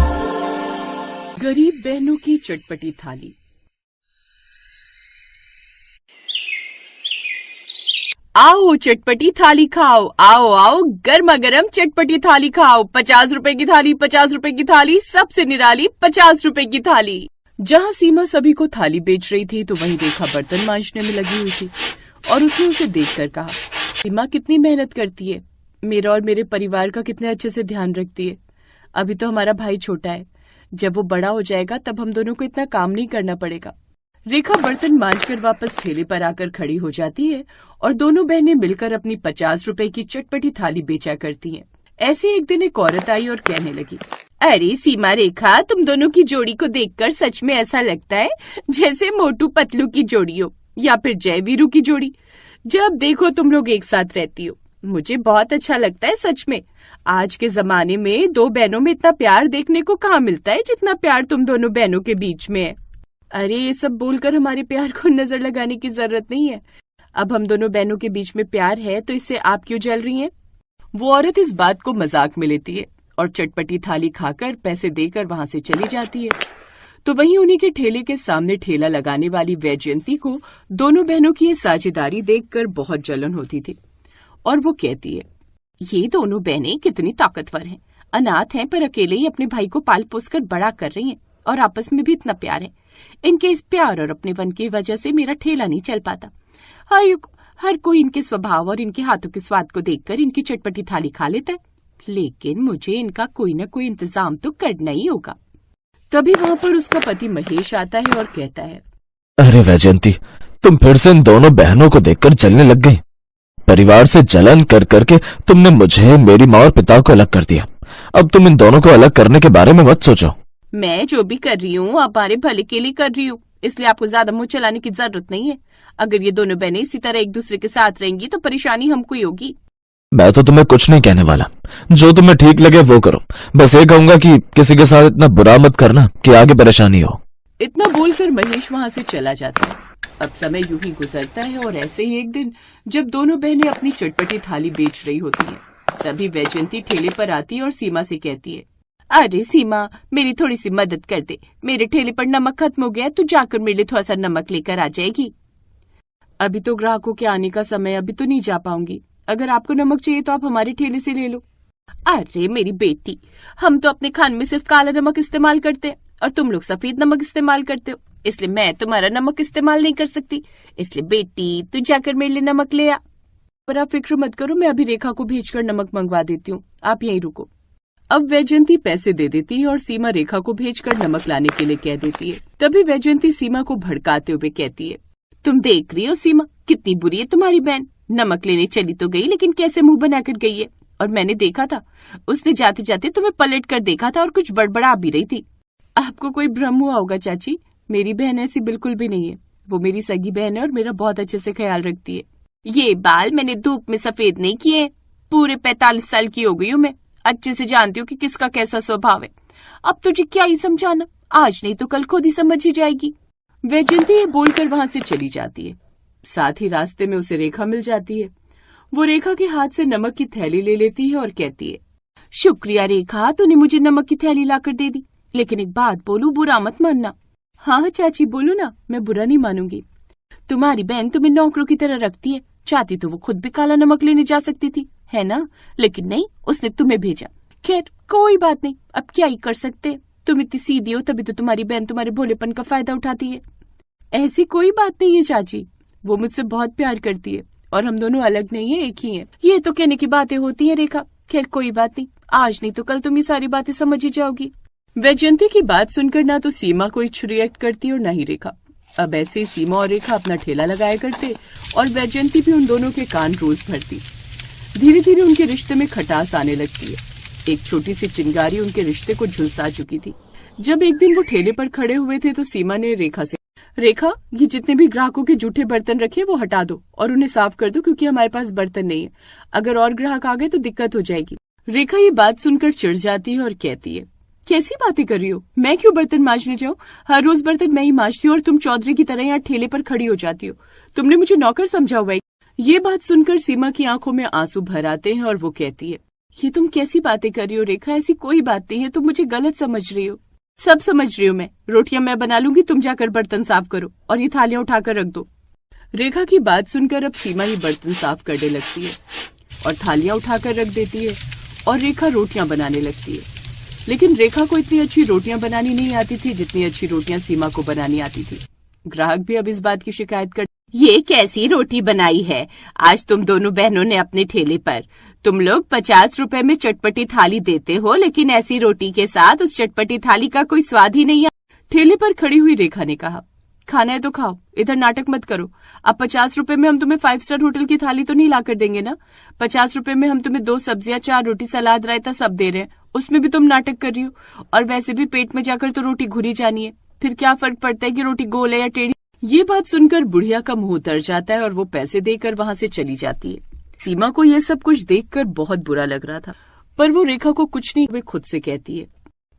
गरीब बहनों की चटपटी थाली। आओ चटपटी थाली खाओ, आओ आओ गर्मा गर्म चटपटी थाली खाओ। 50 रुपए की थाली, 50 रुपए की थाली, सबसे निराली 50 रुपए की थाली। जहाँ सीमा सभी को थाली बेच रही थी, तो वहीं रेखा बर्तन मांजने में लगी हुई थी और उसने उसे देखकर कहा, सीमा कितनी मेहनत करती है, मेरा और मेरे परिवार का कितने अच्छे से ध्यान रखती है। अभी तो हमारा भाई छोटा है, जब वो बड़ा हो जाएगा तब हम दोनों को इतना काम नहीं करना पड़ेगा। रेखा बर्तन मांजकर वापस ठेले पर आकर खड़ी हो जाती है और दोनों बहनें मिलकर अपनी 50 रुपए की चटपटी थाली बेचा करती हैं। ऐसे एक दिन एक औरत आई और कहने लगी, अरे सीमा रेखा, तुम दोनों की जोड़ी को देखकर सच में ऐसा लगता है जैसे मोटू पतलू की जोड़ी हो या फिर जय वीरू की जोड़ी। जब देखो तुम लोग एक साथ रहती हो, मुझे बहुत अच्छा लगता है सच में। आज के जमाने में 2 बहनों में इतना प्यार देखने को कहाँ मिलता है जितना प्यार तुम दोनों बहनों के बीच में है। अरे ये सब बोलकर हमारे प्यार को नजर लगाने की जरूरत नहीं है। अब हम दोनों बहनों के बीच में प्यार है तो इससे आप क्यों जल रही हैं? वो औरत इस बात को मजाक में लेती है और चटपटी थाली खाकर पैसे देकर वहां से चली जाती है। तो वहीं उन्हीं के ठेले के सामने ठेला लगाने वाली वैजयंती को दोनों बहनों की ये साझेदारी देखकर बहुत जलन होती थी और वो कहती है, ये दोनों बहनें कितनी ताकतवर हैं, अनाथ हैं पर अकेले ही अपने भाई को पाल पोस कर बड़ा कर रही हैं और आपस में भी इतना प्यार है। इनके इस प्यार और अपनेपन की वजह से मेरा ठेला नहीं चल पाता। हर कोई इनके स्वभाव और इनके हाथों के स्वाद को देखकर इनकी चटपटी थाली खा लेता है, लेकिन मुझे इनका कोई न कोई इंतजाम तो करना ही होगा। तभी वहाँ पर उसका पति महेश आता है और कहता है, अरे वैजयंती, तुम फिर से इन दोनों बहनों को देखकर जलने लग गई। परिवार से जलन कर करके तुमने मुझे, मेरी माँ और पिता को अलग कर दिया। अब तुम इन दोनों को अलग करने के बारे में मत सोचो। मैं जो भी कर रही हूँ हमारे भले के लिए कर रही हूँ, इसलिए आपको ज्यादा मुंह चलाने की जरूरत नहीं है। अगर ये दोनों बहनें इसी तरह एक दूसरे के साथ रहेंगी तो परेशानी हमको ही होगी। मैं तो तुम्हें कुछ नहीं कहने वाला, जो तुम्हें ठीक लगे वो करो। बस ये कहूंगा कि किसी के साथ इतना बुरा मत करना कि आगे परेशानी हो। इतना बोलकर महेश वहाँ से चला जाता है। अब समय यूं ही गुजरता है और ऐसे ही एक दिन जब दोनों बहनें अपनी चटपटी थाली बेच रही होती हैं, तभी वैजयंती ठेले पर आती है और सीमा से कहती है, अरे सीमा, मेरी थोड़ी सी मदद कर दे। मेरे ठेले पर नमक खत्म हो गया, तू जाकर मेरे लिए थोड़ा सा नमक लेकर आ जाएगी। अभी तो ग्राहकों के आने का समय, अभी तो नहीं जा पाऊंगी। अगर आपको नमक चाहिए तो आप हमारे ठेले से ले लो। अरे मेरी बेटी, हम तो अपने खाने में सिर्फ काला नमक इस्तेमाल करते हैं और तुम लोग सफेद नमक इस्तेमाल करते हो, इसलिए मैं तुम्हारा नमक इस्तेमाल नहीं कर सकती। इसलिए बेटी, तू जाकर मेरे लिए नमक ले आ। पर आप फिक्र मत करो, मैं अभी रेखा को भेजकर नमक मंगवा देती हूँ, आप यहीं रुको। अब वैजयंती पैसे दे देती है और सीमा रेखा को भेजकर नमक लाने के लिए कह देती है। तभी वैजयंती सीमा को भड़काते हुए कहती है, तुम देख रही हो सीमा, कितनी बुरी है तुम्हारी बहन। नमक लेने चली तो गई, लेकिन कैसे मुंह बनाकर गई है। और मैंने देखा था, उसने जाते जाते तुम्हें पलट कर देखा था और कुछ बड़बड़ा भी रही थी। आपको कोई भ्रम हुआ होगा चाची, मेरी बहन ऐसी बिल्कुल भी नहीं है। वो मेरी सगी बहन है और मेरा बहुत अच्छे से ख्याल रखती है। ये बाल मैंने धूप में सफेद नहीं किए, पूरे 45 साल की हो गई हूँ मैं, अच्छे से जानती हूँ कि किसका कैसा स्वभाव है। अब तुझे क्या ही समझाना, आज नहीं तो कल खुद ही समझ ही जाएगी। वैजयंती ये बोलकर वहां से चली जाती है। साथ ही रास्ते में उसे रेखा मिल जाती है। वो रेखा के हाथ से नमक की थैली ले लेती है और कहती है, शुक्रिया रेखा, तूने मुझे नमक की थैली लाकर दे दी, लेकिन एक बात बोलूं, बुरा मत मानना। हाँ चाची बोलो ना, मैं बुरा नहीं मानूंगी। तुम्हारी बहन तुम्हें नौकरों की तरह रखती है, चाहती तो वो खुद भी काला नमक लेने जा सकती थी, है ना, लेकिन नहीं, उसने तुम्हें भेजा। खैर कोई बात नहीं, अब क्या ही कर सकते, तुम इतनी सीधी हो तभी तो तुम्हारी बहन तुम्हारे भोलेपन का फायदा उठाती है। ऐसी कोई बात नहीं है चाची, वो मुझसे बहुत प्यार करती है और हम दोनों अलग नहीं है, एक ही हैं। ये तो कहने की बातें होती हैं रेखा। खैर कोई बात नहीं, आज नहीं तो कल तुम ये सारी बातें समझ ही जाओगी। वैजयंती की बात सुनकर ना तो सीमा कोई रिएक्ट करती और ना ही रेखा। अब ऐसे ही सीमा और रेखा अपना ठेला लगाया करते और वैजयंती भी उन दोनों के कान रोज भरती। धीरे धीरे उनके रिश्ते में खटास आने लगती है। एक छोटी सी चिंगारी उनके रिश्ते को झुलसा चुकी थी। जब एक दिन वो ठेले पर खड़े हुए थे तो सीमा ने रेखा से, रेखा ये जितने भी ग्राहकों के जूठे बर्तन रखे वो हटा दो और उन्हें साफ कर दो, क्योंकि हमारे पास बर्तन नहीं है, अगर और ग्राहक आ गए तो दिक्कत हो जाएगी। रेखा ये बात सुनकर चिढ़ जाती है और कहती है, कैसी बातें कर रही हो, मैं क्यों बर्तन मांजने जाऊं, हर रोज बर्तन मैं ही मांजती हूँ और तुम चौधरी की तरह यहाँ ठेले पर खड़ी हो जाती हो, तुमने मुझे नौकर समझा हुआ है। ये बात सुनकर सीमा की आंखों में आंसू भर आते हैं और वो कहती है, ये तुम कैसी बातें कर रही हो रेखा, ऐसी कोई बात नहीं है, तुम मुझे गलत समझ रही हो। सब समझ रही हूँ मैं, रोटियां मैं बना लूंगी, तुम जाकर बर्तन साफ करो और ये थालियां उठाकर रख दो। रेखा की बात सुनकर अब सीमा ही बर्तन साफ करने लगती है और थालियां उठाकर रख देती है और रेखा रोटियां बनाने लगती है। लेकिन रेखा को इतनी अच्छी रोटियां बनानी नहीं आती थी जितनी अच्छी रोटियां सीमा को बनानी आती थी। ग्राहक भी अब इस बात की शिकायत कर, ये कैसी रोटी बनाई है आज तुम दोनों बहनों ने अपने ठेले पर, तुम लोग 50 रुपए में चटपटी थाली देते हो, लेकिन ऐसी रोटी के साथ उस चटपटी थाली का कोई स्वाद ही नहीं है। ठेले पर खड़ी हुई रेखा ने कहा, खाना है तो खाओ, इधर नाटक मत करो। अब 50 रुपए में हम तुम्हें 5 स्टार होटल की थाली तो नहीं लाकर देंगे ना, 50 रुपए में हम तुम्हें 2 सब्जियां, 4 रोटी, सलाद, रायता सब दे रहे हैं, उसमें भी तुम नाटक कर रही हो। और वैसे भी पेट में जाकर तो रोटी घुरी जानी है, फिर क्या फर्क पड़ता है कि रोटी गोल है या टेढ़ी। ये बात सुनकर बुढ़िया का मुंह उतर जाता है और वो पैसे देकर वहां से चली जाती है। सीमा को यह सब कुछ देखकर बहुत बुरा लग रहा था, पर वो रेखा को कुछ नहीं, वे खुद से कहती है,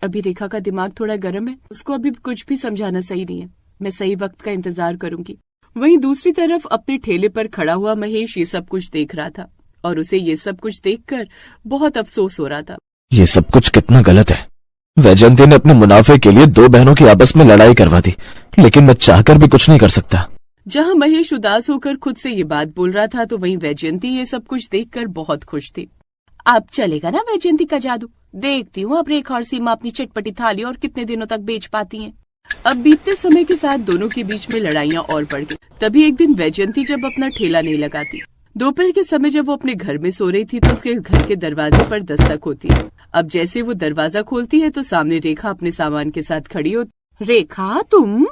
अभी रेखा का दिमाग थोड़ा गर्म है, उसको अभी कुछ भी समझाना सही नहीं है, मैं सही वक्त का इंतजार करूंगी। वहीं दूसरी तरफ अपने ठेले पर खड़ा हुआ महेश ये सब कुछ देख रहा था और उसे ये सब कुछ देखकर बहुत अफसोस हो रहा था। ये सब कुछ कितना गलत है। वैजयंती ने अपने मुनाफे के लिए 2 बहनों की आपस में लड़ाई करवा दी, लेकिन मैं चाहकर भी कुछ नहीं कर सकता। जहां महेश उदास होकर खुद से ये बात बोल रहा था तो वहीं वैजयंती ये सब कुछ देखकर बहुत खुश थी। अब चलेगा ना वैजयंती का जादू, देखती हूँ अब रेखा और सीमा अपनी चटपटी थाली और कितने दिनों तक बेच पाती हैं। अब बीतते समय के साथ दोनों के बीच में लड़ाइयाँ और बढ़ गई। तभी एक दिन वैजयंती जब अपना ठेला नहीं लगाती, दोपहर के समय जब वो अपने घर में सो रही थी तो उसके घर के दरवाजे पर दस्तक होती है। अब जैसे वो दरवाजा खोलती है तो सामने रेखा अपने सामान के साथ खड़ी हो। रेखा तुम?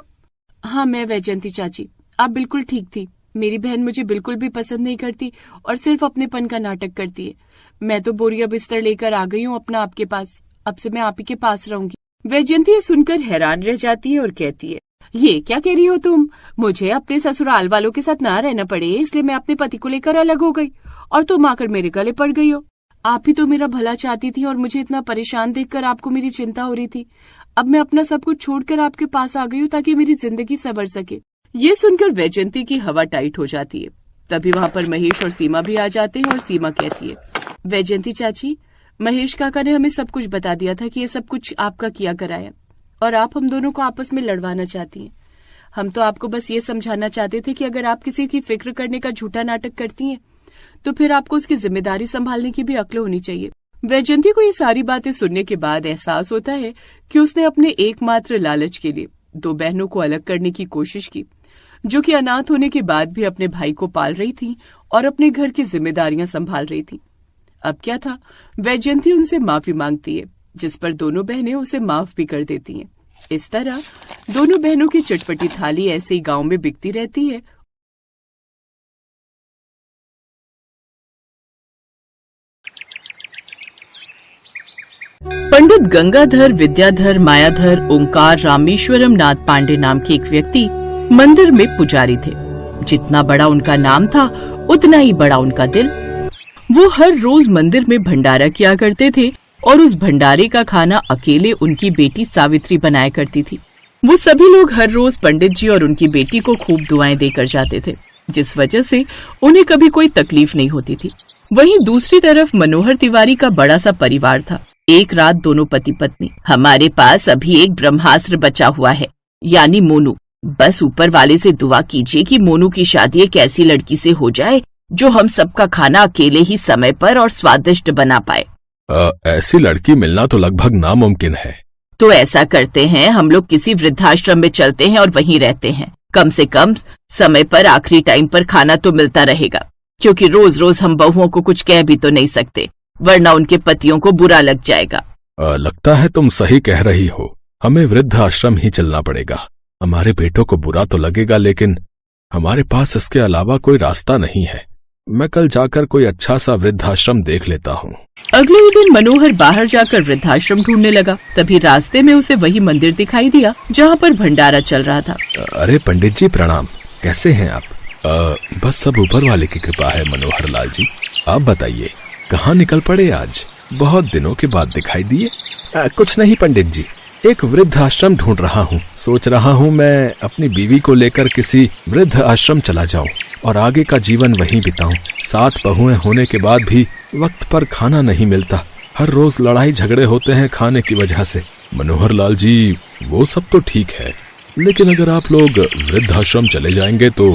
हाँ मैं वैजयंती चाची, आप बिल्कुल ठीक थी, मेरी बहन मुझे बिल्कुल भी पसंद नहीं करती और सिर्फ अपनेपन का नाटक करती है। मैं तो बोरिया बिस्तर लेकर आ गई हूँ अपना आपके पास, अब से मैं आप ही के पास रहूंगी। वैजयंती सुनकर हैरान रह जाती है और कहती है, ये क्या कह रही हो तुम, मुझे अपने ससुराल वालों के साथ ना रहना पड़े इसलिए मैं अपने पति को लेकर अलग हो गई और तुम आकर मेरे गले पड़ गई हो। आप ही तो मेरा भला चाहती थी और मुझे इतना परेशान देखकर आपको मेरी चिंता हो रही थी। अब मैं अपना सब कुछ छोड़कर आपके पास आ गई हूँ ताकि मेरी जिंदगी संवर सके। ये सुनकर वैजयंती की हवा टाइट हो जाती है। तभी वहाँ पर महेश और सीमा भी आ जाते हैं और सीमा कहती है, वैजयंती चाची, महेश काका ने हमें सब कुछ बता दिया था कि ये सब कुछ आपका किया कराया और आप हम दोनों को आपस में लड़वाना चाहती हैं। हम तो आपको बस ये समझाना चाहते थे कि अगर आप किसी की फिक्र करने का झूठा नाटक करती हैं तो फिर आपको उसकी जिम्मेदारी संभालने की भी अक्ल होनी चाहिए। वैजयंती को ये सारी बातें सुनने के बाद एहसास होता है कि उसने अपने एकमात्र लालच के लिए 2 बहनों को अलग करने की कोशिश की, जो कि अनाथ होने के बाद भी अपने भाई को पाल रही थी और अपने घर की जिम्मेदारियां संभाल रही थी। अब क्या था, वैजयंती उनसे माफी मांगती है, जिस पर दोनों बहनें उसे माफ भी कर देती हैं। इस तरह दोनों बहनों की चटपटी थाली ऐसे ही गांव में बिकती रहती है। पंडित गंगाधर, विद्याधर, मायाधर, ओंकार रामेश्वरम नाथ पांडे नाम के एक व्यक्ति मंदिर में पुजारी थे। जितना बड़ा उनका नाम था उतना ही बड़ा उनका दिल। वो हर रोज मंदिर में भंडारा किया करते थे और उस भंडारे का खाना अकेले उनकी बेटी सावित्री बनाया करती थी। वो सभी लोग हर रोज पंडित जी और उनकी बेटी को खूब दुआएं देकर जाते थे, जिस वजह से उन्हें कभी कोई तकलीफ नहीं होती थी। वहीं दूसरी तरफ मनोहर तिवारी का बड़ा सा परिवार था। एक रात दोनों पति पत्नी, हमारे पास अभी एक ब्रह्मास्त्र बचा हुआ है, यानी मोनू। बस ऊपर वाले से दुआ कीजिए कि मोनू की शादी एक ऐसी लड़की से हो जाए जो हम सबका खाना अकेले ही समय पर और स्वादिष्ट बना पाए। ऐसी लड़की मिलना तो लगभग नामुमकिन है। तो ऐसा करते हैं, हम लोग किसी वृद्धाश्रम में चलते हैं और वहीं रहते हैं। कम से कम समय पर आखिरी टाइम पर खाना तो मिलता रहेगा, क्योंकि रोज रोज हम बहुओं को कुछ कह भी तो नहीं सकते, वरना उनके पतियों को बुरा लग जाएगा। लगता है तुम सही कह रही हो, हमें वृद्धाश्रम ही चलना पड़ेगा। हमारे बेटों को बुरा तो लगेगा, लेकिन हमारे पास इसके अलावा कोई रास्ता नहीं है। मैं कल जाकर कोई अच्छा सा वृद्धाश्रम देख लेता हूँ। अगले ही दिन मनोहर बाहर जाकर वृद्धाश्रम ढूंढने लगा। तभी रास्ते में उसे वही मंदिर दिखाई दिया जहाँ पर भंडारा चल रहा था। अरे पंडित जी प्रणाम, कैसे हैं आप? बस सब ऊपर वाले की कृपा है मनोहर लाल जी। आप बताइए कहाँ निकल पड़े आज? बहुत दिनों के बाद दिखाई दिए। कुछ नहीं पंडित जी, एक वृद्ध आश्रम ढूंढ रहा हूँ। सोच रहा हूँ मैं अपनी बीवी को लेकर किसी वृद्ध आश्रम चला जाऊँ और आगे का जीवन वहीं बिताऊं। 7 बहुएं होने के बाद भी वक्त पर खाना नहीं मिलता। हर रोज लड़ाई झगड़े होते हैं खाने की वजह से। मनोहर लाल जी वो सब तो ठीक है, लेकिन अगर आप लोग वृद्धाश्रम चले जाएंगे तो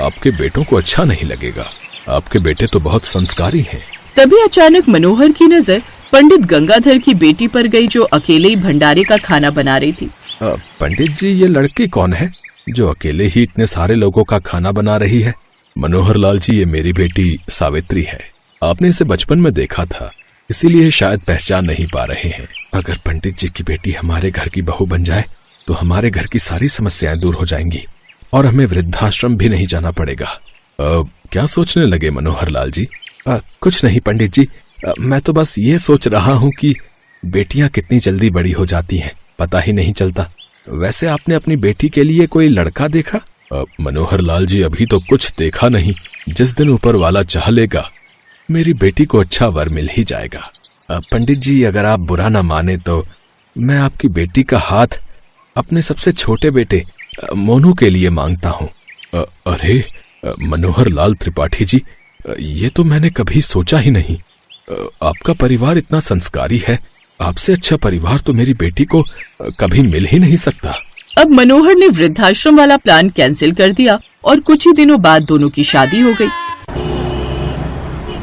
आपके बेटों को अच्छा नहीं लगेगा। आपके बेटे तो बहुत संस्कारी हैं। तभी अचानक मनोहर की नजर पंडित गंगाधर की बेटी पर गई, जो अकेले ही भंडारे का खाना बना रही थी। पंडित जी ये लड़की कौन है जो अकेले ही इतने सारे लोगों का खाना बना रही है? मनोहर लाल जी ये मेरी बेटी सावित्री है। आपने इसे बचपन में देखा था, इसीलिए शायद पहचान नहीं पा रहे हैं। अगर पंडित जी की बेटी हमारे घर की बहू बन जाए तो हमारे घर की सारी समस्याएं दूर हो जाएंगी और हमें वृद्धाश्रम भी नहीं जाना पड़ेगा। क्या सोचने लगे मनोहर लाल जी? कुछ नहीं पंडित जी, मैं तो बस ये सोच रहा हूँ कि बेटियां कितनी जल्दी बड़ी हो जाती हैं, पता ही नहीं चलता। वैसे आपने अपनी बेटी के लिए कोई लड़का देखा? मनोहर लाल जी अभी तो कुछ देखा नहीं। जिस दिन ऊपर वाला चाह लेगा मेरी बेटी को अच्छा वर मिल ही जाएगा। पंडित जी अगर आप बुरा ना माने तो मैं आपकी बेटी का हाथ अपने सबसे छोटे बेटे मोनू के लिए मांगता हूँ। अरे मनोहर लाल त्रिपाठी जी, ये तो मैंने कभी सोचा ही नहीं। आपका परिवार इतना संस्कारी है, आपसे अच्छा परिवार तो मेरी बेटी को कभी मिल ही नहीं सकता। अब मनोहर ने वृद्धाश्रम वाला प्लान कैंसिल कर दिया और कुछ ही दिनों बाद दोनों की शादी हो गई।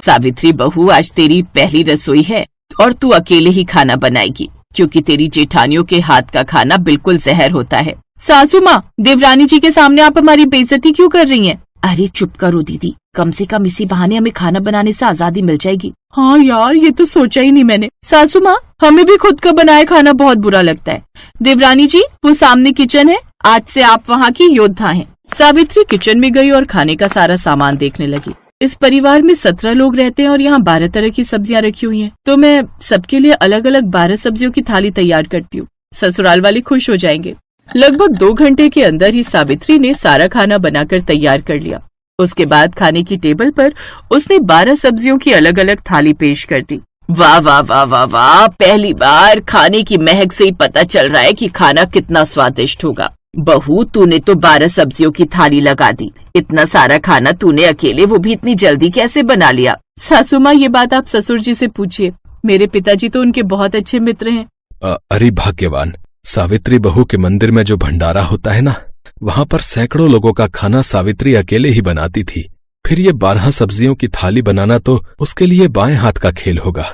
सावित्री बहू, आज तेरी पहली रसोई है और तू अकेले ही खाना बनाएगी, क्योंकि तेरी जेठानियों के हाथ का खाना बिल्कुल जहर होता है। सासू माँ, देवरानी जी के सामने आप हमारी बेइज्जती क्यों कर रही हैं? अरे चुप करो दीदी, कम से कम इसी बहाने हमें खाना बनाने से आजादी मिल जाएगी। हाँ यार, ये तो सोचा ही नहीं मैंने। सासू माँ, हमें भी खुद का बनाया खाना बहुत बुरा लगता है। देवरानी जी, वो सामने किचन है, आज से आप वहाँ की योद्धा हैं। सावित्री किचन में गई और खाने का सारा सामान देखने लगी। इस परिवार में 17 लोग रहते हैं और यहाँ 12 तरह की सब्जियाँ रखी हुई हैं, तो मैं सबके लिए अलग अलग 12 सब्जियों की थाली तैयार करती हूँ। ससुराल वाले खुश हो जाएंगे। लगभग 2 घंटे के अंदर ही सावित्री ने सारा खाना बनाकर तैयार कर लिया। उसके बाद खाने की टेबल पर उसने 12 सब्जियों की अलग अलग थाली पेश कर दी। वाह वाह वाह वाह वाह, पहली बार खाने की महक से ही पता चल रहा है कि खाना कितना स्वादिष्ट होगा। बहू, तूने तो 12 सब्जियों की थाली लगा दी। इतना सारा खाना तूने अकेले, वो भी इतनी जल्दी कैसे बना लिया? सासू माँ, ये बात आप ससुर जी से पूछिए। मेरे पिताजी तो उनके बहुत अच्छे मित्र हैं। अरे भाग्यवान, सावित्री बहू के मंदिर में जो भंडारा होता है ना, वहाँ पर सैकड़ों लोगों का खाना सावित्री अकेले ही बनाती थी। फिर ये 12 सब्जियों की थाली बनाना तो उसके लिए बाएं हाथ का खेल होगा।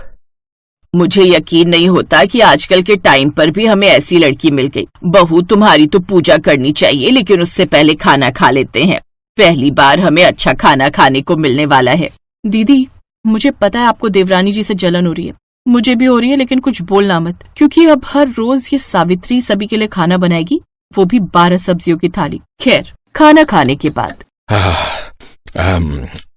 मुझे यकीन नहीं होता कि आजकल के टाइम पर भी हमें ऐसी लड़की मिल गई। बहू, तुम्हारी तो पूजा करनी चाहिए, लेकिन उससे पहले खाना खा लेते हैं। पहली बार हमें अच्छा खाना खाने को मिलने वाला है। दीदी, मुझे पता है आपको देवरानी जी से जलन हो रही है, मुझे भी हो रही है, लेकिन कुछ बोलना मत, क्योंकि अब हर रोज ये सावित्री सभी के लिए खाना बनाएगी, वो भी 12 सब्जियों की थाली। खैर, खाना खाने के बाद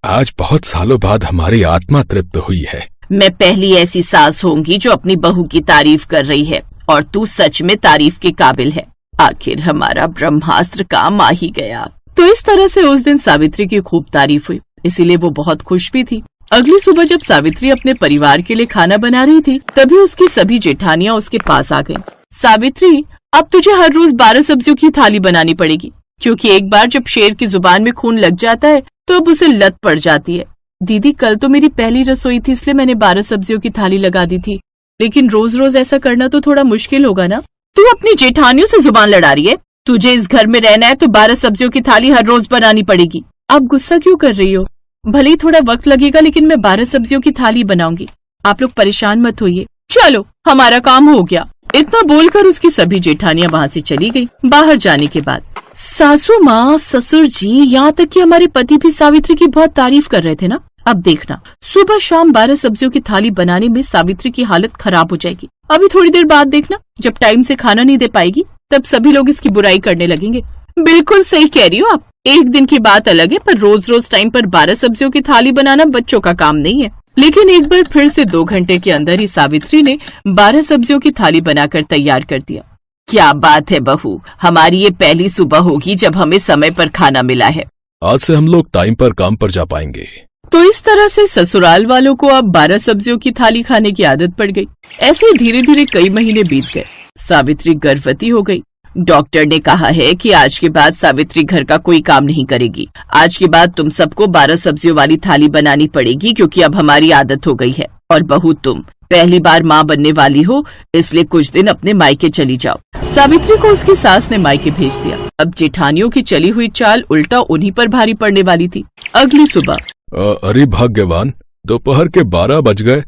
आज बहुत सालों बाद हमारी आत्मा तृप्त हुई है। मैं पहली ऐसी सास होंगी जो अपनी बहू की तारीफ कर रही है, और तू सच में तारीफ के काबिल है। आखिर हमारा ब्रह्मास्त्र काम आ ही गया। तो इस तरह से उस दिन सावित्री की खूब तारीफ हुई, इसीलिए वो बहुत खुश भी थी। अगली सुबह जब सावित्री अपने परिवार के लिए खाना बना रही थी, तभी उसकी सभी जेठानियां उसके पास आ गईं। सावित्री, अब तुझे हर रोज 12 सब्जियों की थाली बनानी पड़ेगी, क्योंकि एक बार जब शेर की जुबान में खून लग जाता है तो अब उसे लत पड़ जाती है। दीदी, कल तो मेरी पहली रसोई थी, इसलिए मैंने 12 सब्जियों की थाली लगा दी थी, लेकिन रोज रोज ऐसा करना तो थोड़ा मुश्किल होगा ना। तू अपनी जेठानियों से जुबान लड़ा रही है? तुझे इस घर में रहना है तो 12 सब्जियों की थाली हर रोज बनानी पड़ेगी। आप गुस्सा क्यों कर रही हो? भले ही थोड़ा वक्त लगेगा, लेकिन मैं 12 सब्जियों की थाली बनाऊंगी। आप लोग परेशान मत होइए। चलो, हमारा काम हो गया। इतना बोलकर उसकी सभी जेठानियां वहाँ से चली गई। बाहर जाने के बाद सासू माँ, ससुर जी, यहाँ तक कि हमारे पति भी सावित्री की बहुत तारीफ कर रहे थे ना। अब देखना, सुबह शाम 12 सब्जियों की थाली बनाने में सावित्री की हालत खराब हो जाएगी। अभी थोड़ी देर बाद देखना, जब टाइम से खाना नहीं दे पाएगी तब सभी लोग इसकी बुराई करने लगेंगे। बिल्कुल सही कह रही हो आप। एक दिन की बात अलग है, पर रोज रोज टाइम पर 12 सब्जियों की थाली बनाना बच्चों का काम नहीं है। लेकिन एक बार फिर से 2 घंटे के अंदर ही सावित्री ने 12 सब्जियों की थाली बनाकर तैयार कर दिया। क्या बात है बहू, हमारी ये पहली सुबह होगी जब हमें समय पर खाना मिला है। आज से हम लोग टाइम पर काम पर जा पाएंगे। तो इस तरह से ससुराल वालों को अब 12 सब्जियों की थाली खाने की आदत पड़ गई। ऐसे धीरे धीरे कई महीने बीत गए। सावित्री गर्भवती हो गई। डॉक्टर ने कहा है कि आज के बाद सावित्री घर का कोई काम नहीं करेगी। आज के बाद तुम सबको 12 सब्जियों वाली थाली बनानी पड़ेगी, क्योंकि अब हमारी आदत हो गई है। और बहू, तुम पहली बार माँ बनने वाली हो, इसलिए कुछ दिन अपने मायके चली जाओ। सावित्री को उसकी सास ने मायके भेज दिया। अब जेठानियों की चली हुई चाल उल्टा उन्हीं पर भारी पड़ने वाली थी। अगली सुबह अरे भाग्यवान, दोपहर के 12 बज गए।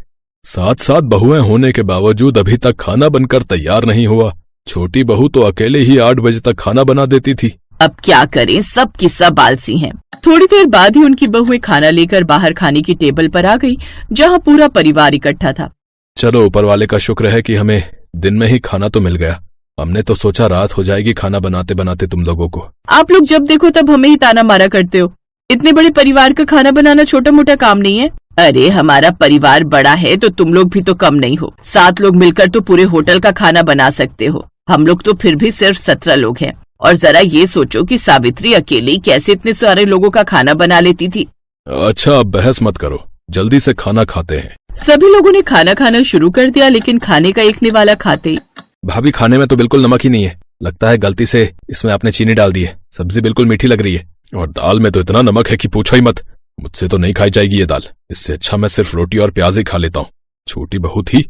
7 बहुएं होने के बावजूद अभी तक खाना बनकर तैयार नहीं हुआ। छोटी बहू तो अकेले ही 8 बजे तक खाना बना देती थी। अब क्या करें, सब की सब आलसी हैं। थोड़ी देर बाद ही उनकी बहुएं खाना लेकर बाहर खाने की टेबल पर आ गई, जहां पूरा परिवार इकट्ठा था। चलो, ऊपर वाले का शुक्र है कि हमें दिन में ही खाना तो मिल गया। हमने तो सोचा रात हो जाएगी खाना बनाते बनाते तुम लोगों को। आप लोग जब देखो तब हमें ही ताना मारा करते हो। इतने बड़े परिवार का खाना बनाना छोटा मोटा काम नहीं है। अरे, हमारा परिवार बड़ा है तो तुम लोग भी तो कम नहीं हो। 7 लोग मिलकर तो पूरे होटल का खाना बना सकते हो। हम लोग तो फिर भी सिर्फ 17 लोग हैं। और जरा ये सोचो कि सावित्री अकेली कैसे इतने सारे लोगों का खाना बना लेती थी। अच्छा, अब बहस मत करो, जल्दी से खाना खाते हैं। सभी लोगों ने खाना खाना शुरू कर दिया, लेकिन खाने का एक निवाला खाते ही, भाभी, खाने में तो बिल्कुल नमक ही नहीं है। लगता है गलती से इसमें आपने चीनी डाल दी है। सब्जी बिल्कुल मीठी लग रही है, और दाल में तो इतना नमक है कि पूछो ही मत। मुझसे तो नहीं खाई जाएगी ये दाल। इससे अच्छा मैं सिर्फ रोटी और प्याज ही खा लेता हूँ। छोटी बहू थी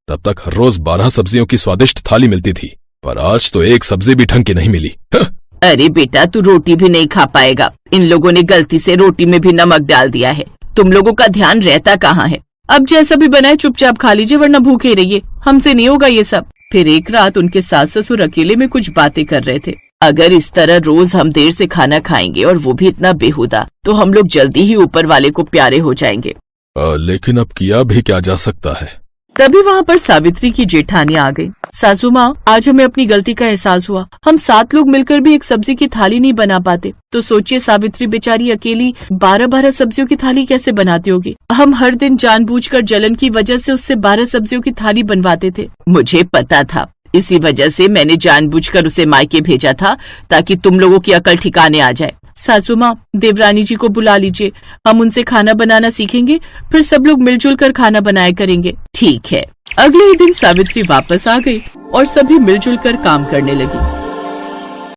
तब तक हर रोज 12 सब्जियों की स्वादिष्ट थाली मिलती थी, पर आज तो एक सब्जी भी ढंग की नहीं मिली। अरे बेटा, तू रोटी भी नहीं खा पाएगा। इन लोगों ने गलती से रोटी में भी नमक डाल दिया है। तुम लोगों का ध्यान रहता कहाँ है? अब जैसा भी बनाए चुपचाप खा लीजिए, वरना भूखे रहिए। हमसे नहीं होगा ये सब। फिर एक रात उनके सास ससुर अकेले में कुछ बातें कर रहे थे। अगर इस तरह रोज हम देर से खाना खाएंगे, और वो भी इतना बेहुदा, तो हम लोग जल्दी ही ऊपर वाले को प्यारे हो जाएंगे। लेकिन अब किया भी क्या जा सकता है। तभी वहाँ पर सावित्री की जेठानियां आ गई। सासू माँ, आज हमें अपनी गलती का एहसास हुआ। हम 7 लोग मिलकर भी एक सब्जी की थाली नहीं बना पाते, तो सोचिए सावित्री बेचारी अकेली 12 सब्जियों की थाली कैसे बनाती होगी। हम हर दिन जानबूझकर जलन की वजह से उससे 12 सब्जियों की थाली बनवाते थे। मुझे पता था, इसी वजह से मैंने जानबूझकर उसे मायके भेजा था, ताकि तुम लोगों की अकल ठिकाने आ जाए। सासू माँ, देवरानी जी को बुला लीजिए। हम उनसे खाना बनाना सीखेंगे, फिर सब लोग मिलजुल कर खाना बनाया करेंगे। ठीक है। अगले ही दिन सावित्री वापस आ गई और सभी मिलजुल कर काम करने लगी।